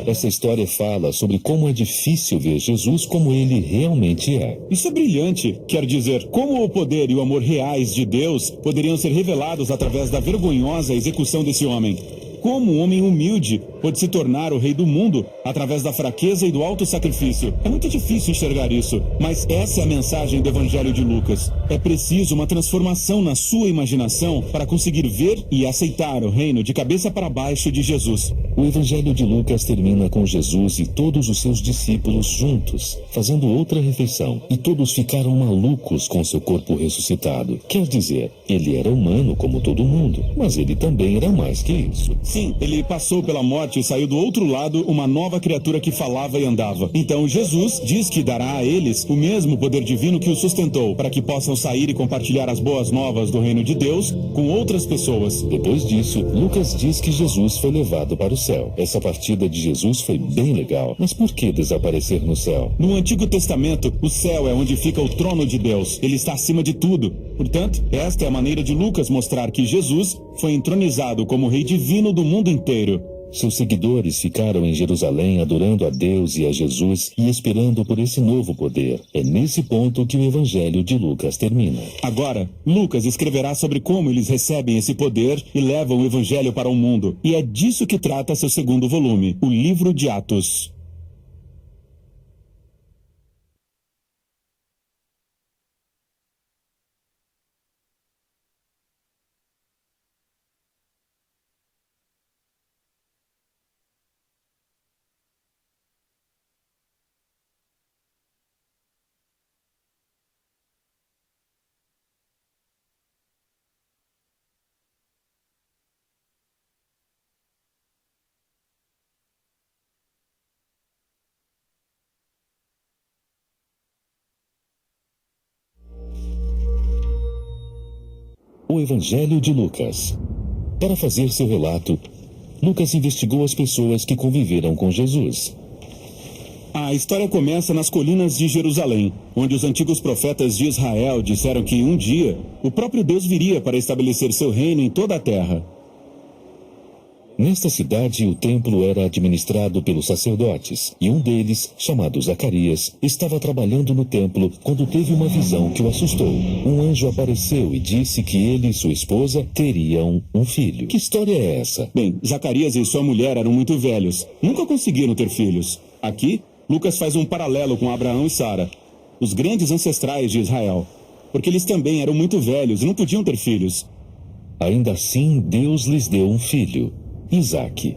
Essa história fala sobre como é difícil ver Jesus como ele realmente é. Isso é brilhante. Quer dizer, como o poder e o amor reais de Deus poderiam ser revelados através da vergonhosa execução desse homem. Como um homem humilde pode se tornar o rei do mundo através da fraqueza e do auto-sacrifício. É muito difícil enxergar isso, mas essa é a mensagem do Evangelho de Lucas. É preciso uma transformação na sua imaginação para conseguir ver e aceitar o reino de cabeça para baixo de Jesus. O Evangelho de Lucas termina com Jesus e todos os seus discípulos juntos, fazendo outra refeição, e todos ficaram malucos com seu corpo ressuscitado. Quer dizer, ele era humano como todo mundo, mas ele também era mais que isso. Sim, ele passou pela morte e saiu do outro lado uma nova criatura que falava e andava. Então Jesus diz que dará a eles o mesmo poder divino que o sustentou, para que possam sair e compartilhar as boas novas do reino de Deus com outras pessoas. Depois disso, Lucas diz que Jesus foi levado para o céu. Essa partida de Jesus foi bem legal, mas por que desaparecer no céu? No Antigo Testamento, o céu é onde fica o trono de Deus. Ele está acima de tudo. Portanto, esta é a maneira de Lucas mostrar que Jesus foi entronizado como rei divino do mundo inteiro. Seus seguidores ficaram em Jerusalém adorando a Deus e a Jesus e esperando por esse novo poder. É nesse ponto que o Evangelho de Lucas termina. Agora, Lucas escreverá sobre como eles recebem esse poder e levam o Evangelho para o mundo. E é disso que trata seu segundo volume, o Livro de Atos. O Evangelho de Lucas. Para fazer seu relato, Lucas investigou as pessoas que conviveram com Jesus. A história começa nas colinas de Jerusalém, onde os antigos profetas de Israel disseram que um dia o próprio Deus viria para estabelecer seu reino em toda a terra. Nesta cidade, o templo era administrado pelos sacerdotes, e um deles, chamado Zacarias, estava trabalhando no templo quando teve uma visão que o assustou. Um anjo apareceu e disse que ele e sua esposa teriam um filho. Que história é essa? Bem, Zacarias e sua mulher eram muito velhos, nunca conseguiram ter filhos. Aqui, Lucas faz um paralelo com Abraão e Sara, os grandes ancestrais de Israel, porque eles também eram muito velhos e não podiam ter filhos. Ainda assim, Deus lhes deu um filho, Isaque.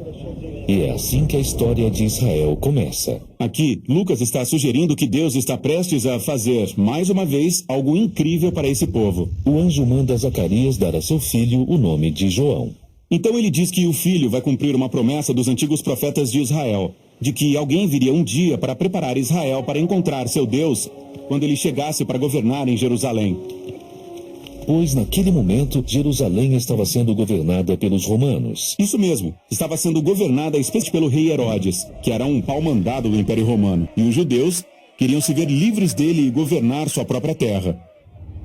E é assim que a história de Israel começa. Aqui, Lucas está sugerindo que Deus está prestes a fazer, mais uma vez, algo incrível para esse povo. O anjo manda Zacarias dar a seu filho o nome de João. Então ele diz que o filho vai cumprir uma promessa dos antigos profetas de Israel, de que alguém viria um dia para preparar Israel para encontrar seu Deus quando ele chegasse para governar em Jerusalém. Pois naquele momento, Jerusalém estava sendo governada pelos romanos. Isso mesmo, estava sendo governada especialmente pelo rei Herodes, que era um pau-mandado do Império Romano. E os judeus queriam se ver livres dele e governar sua própria terra.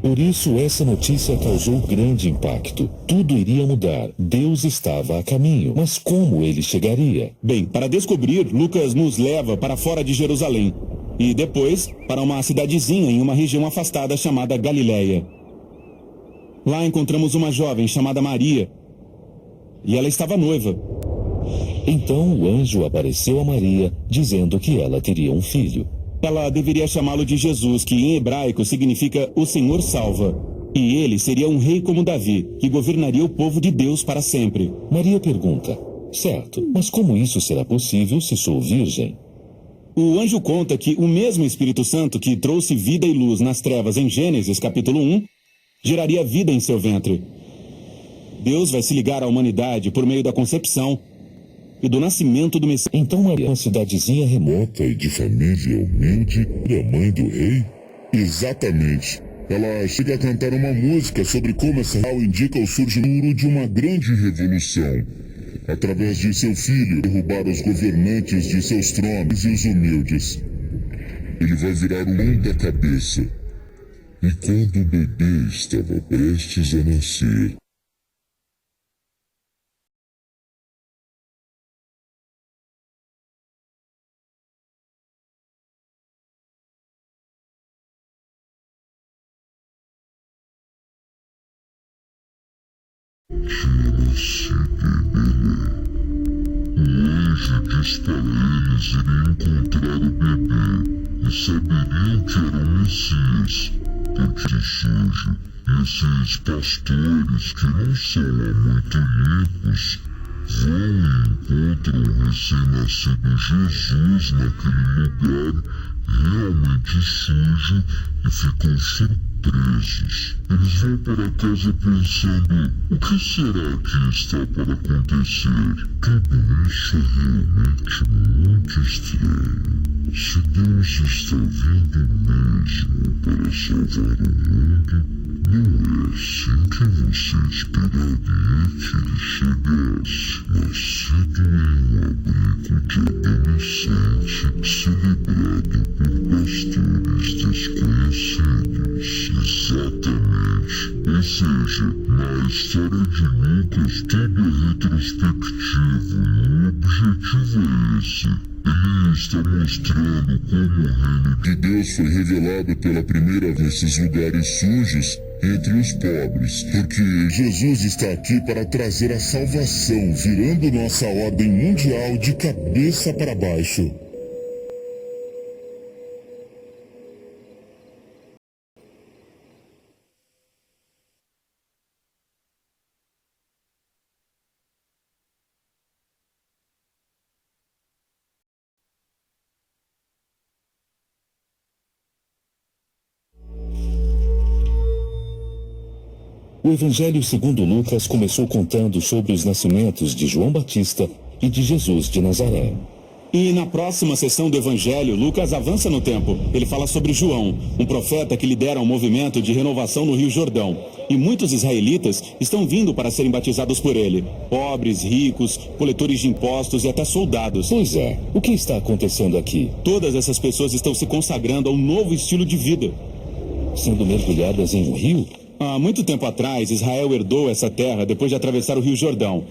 Por isso, essa notícia causou grande impacto. Tudo iria mudar. Deus estava a caminho. Mas como ele chegaria? Bem, para descobrir, Lucas nos leva para fora de Jerusalém. E depois, para uma cidadezinha em uma região afastada chamada Galiléia. Lá encontramos uma jovem chamada Maria. E ela estava noiva. Então o anjo apareceu a Maria, dizendo que ela teria um filho. Ela deveria chamá-lo de Jesus, que em hebraico significa o Senhor salva. E ele seria um rei como Davi, que governaria o povo de Deus para sempre. Maria pergunta: certo, mas como isso será possível se sou virgem? O anjo conta que o mesmo Espírito Santo que trouxe vida e luz nas trevas em Gênesis capítulo 1, geraria vida em seu ventre. Deus vai se ligar à humanidade por meio da concepção e do nascimento do Messias. Então Maria, uma cidadezinha remota e de família humilde, é mãe do rei? Exatamente. Ela chega a cantar uma música sobre como essa real indica o surgimento de uma grande revolução. Através de seu filho, derrubar os governantes de seus tronos e os humildes. Ele vai virar o mundo da cabeça. E quando o bebê estava prestes a nascer, tinha nascido em Belém. O anjo disse para eles irem encontrar o bebê e saberiam que era o Messias. Porque surge, e esses pastores que não são há muito limpos vão e encontram o recém-nascido Jesus naquele lugar realmente sujo e ficam surpresos. Eles vão para casa pensando: o que será que está para acontecer? Tudo isso é realmente muito estranho. Se Deus está vindo mesmo para salvar o mundo, não é assim que você esperaria que ele chegasse. Nascido em um abrigo de adolescente, celebrado por pastores desconhecidos. Exatamente. Ou seja, na história de Lucas, tudo é retrospectivo, no revelado pela primeira vez nesses lugares sujos entre os pobres, porque Jesus está aqui para trazer a salvação, virando nossa ordem mundial de cabeça para baixo. O Evangelho segundo Lucas começou contando sobre os nascimentos de João Batista e de Jesus de Nazaré. E na próxima sessão do Evangelho, Lucas avança no tempo. Ele fala sobre João, um profeta que lidera um movimento de renovação no Rio Jordão. E muitos israelitas estão vindo para serem batizados por ele. Pobres, ricos, coletores de impostos e até soldados. Pois é, o que está acontecendo aqui? Todas essas pessoas estão se consagrando a um novo estilo de vida. Sendo mergulhadas em um rio? Há muito tempo atrás, Israel herdou essa terra depois de atravessar o Rio Jordão.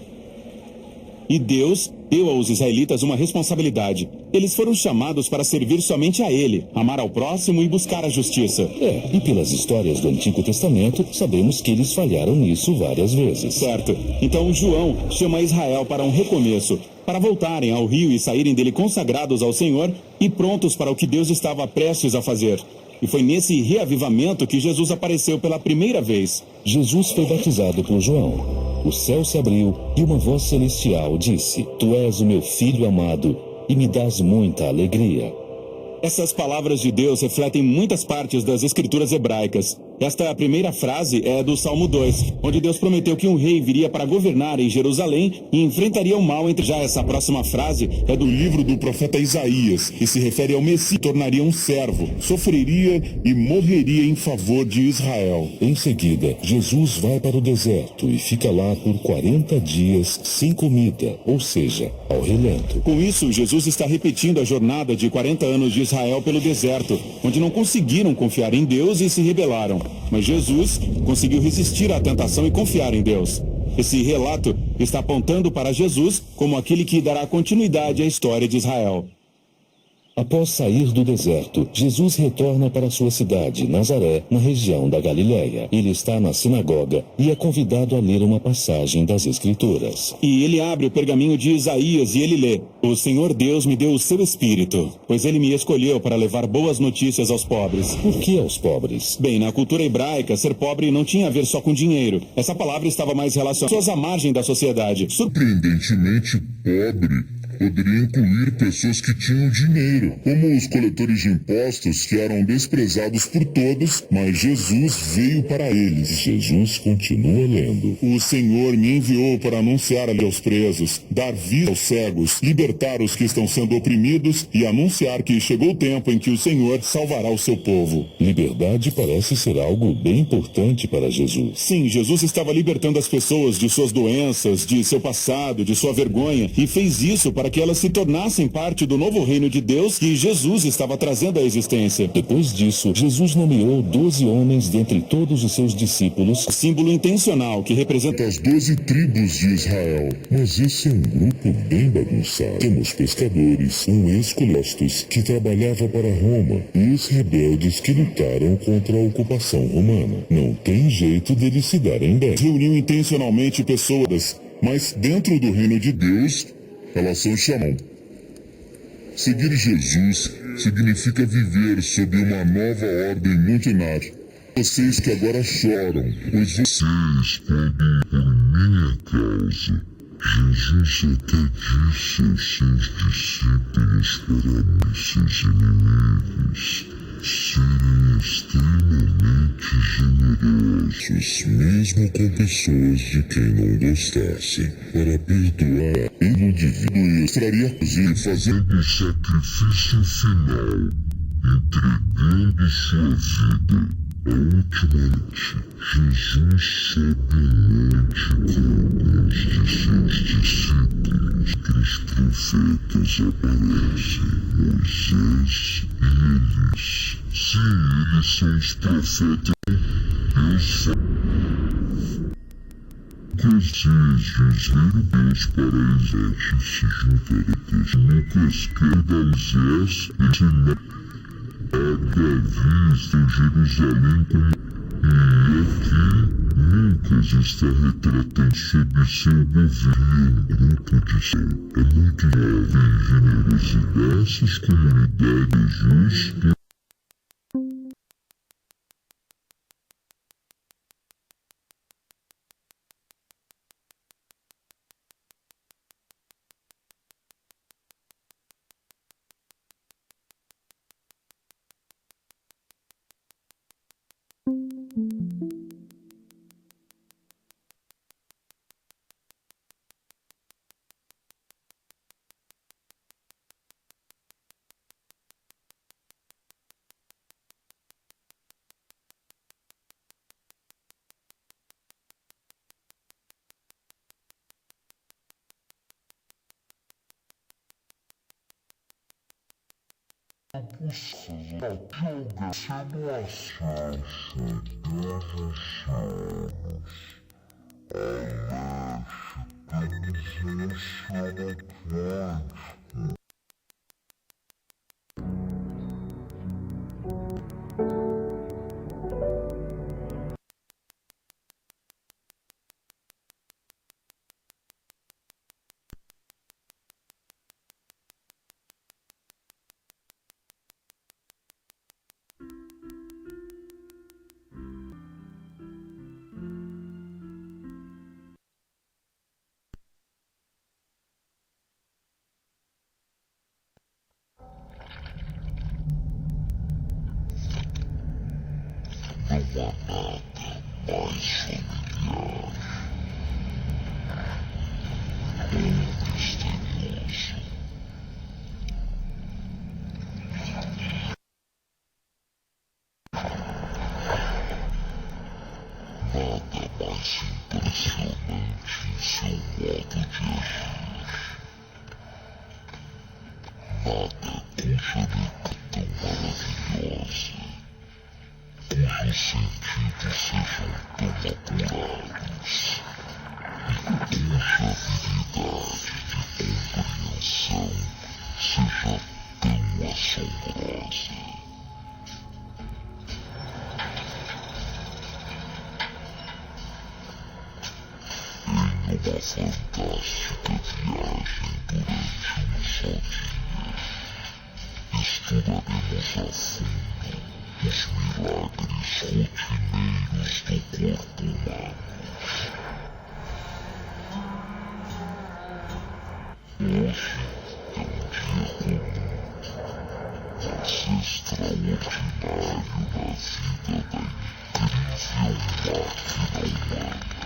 E Deus deu aos israelitas uma responsabilidade. Eles foram chamados para servir somente a Ele, amar ao próximo e buscar a justiça. E pelas histórias do Antigo Testamento, sabemos que eles falharam nisso várias vezes. Certo. Então João chama Israel para um recomeço, para voltarem ao rio e saírem dele consagrados ao Senhor e prontos para o que Deus estava prestes a fazer. E foi nesse reavivamento que Jesus apareceu pela primeira vez. Jesus foi batizado por João. O céu se abriu e uma voz celestial disse: Tu és o meu filho amado e me dás muita alegria. Essas palavras de Deus refletem muitas partes das escrituras hebraicas. Esta primeira frase é do Salmo 2, onde Deus prometeu que um rei viria para governar em Jerusalém e enfrentaria o mal. Já essa próxima frase é do livro do profeta Isaías, e se refere ao Messias, que tornaria um servo, sofreria e morreria em favor de Israel. Em seguida, Jesus vai para o deserto e fica lá por 40 dias sem comida, ou seja, ao relento. Com isso, Jesus está repetindo a jornada de 40 anos de Israel pelo deserto, onde não conseguiram confiar em Deus e se rebelaram. Mas Jesus conseguiu resistir à tentação e confiar em Deus. Esse relato está apontando para Jesus como aquele que dará continuidade à história de Israel. Após sair do deserto, Jesus retorna para sua cidade, Nazaré, na região da Galiléia. Ele está na sinagoga e é convidado a ler uma passagem das Escrituras. E ele abre o pergaminho de Isaías e ele lê: O Senhor Deus me deu o seu Espírito, pois ele me escolheu para levar boas notícias aos pobres. Por que aos pobres? Bem, na cultura hebraica, ser pobre não tinha a ver só com dinheiro. Essa palavra estava mais relacionada às pessoas à margem da sociedade. Surpreendentemente pobre poderia incluir pessoas que tinham dinheiro, como os coletores de impostos, que eram desprezados por todos, mas Jesus veio para eles. Jesus continua lendo. O Senhor me enviou para anunciar aos presos, dar vida aos cegos, libertar os que estão sendo oprimidos e anunciar que chegou o tempo em que o Senhor salvará o seu povo. Liberdade parece ser algo bem importante para Jesus. Sim, Jesus estava libertando as pessoas de suas doenças, de seu passado, de sua vergonha, e fez isso para que elas se tornassem parte do novo reino de Deus que Jesus estava trazendo à existência. Depois disso, Jesus nomeou 12 homens dentre todos os seus discípulos, símbolo intencional que representa as 12 tribos de Israel. Mas esse é um grupo bem bagunçado. Temos pescadores, ex-colostos que trabalhava para Roma e os rebeldes que lutaram contra a ocupação romana. Não tem jeito deles se darem bem. Reuniu intencionalmente pessoas, mas dentro do reino de Deus, elas são chamadas. Seguir Jesus significa viver sob uma nova ordem mundial. Vocês que agora choram, pois vocês, quando por minha causa, Jesus até disse aos seus discípulos para amar seus inimigos, serem extremamente generosos, mesmo com pessoas de quem não gostassem, para perdoar. Ele, o indivíduo, estaria fazendo o sacrifício final, entregando sua vida. A última noite, Jesus sobe um monte com alguns de seus discípulos. Outros profetas aparecem, Moisés e Elias. Sim, eles são os profetas. Deus fala. Ver Deus para Isaac se juntar a Deus. Lucas quer dar Moisés ensinar. vista em Jerusalém como... E aqui, Lucas está retratando sobre seu governo. Um grupo de é muito jovem e generoso dessas comunidades justas. Extraordinário da vida da incrível máquina humana.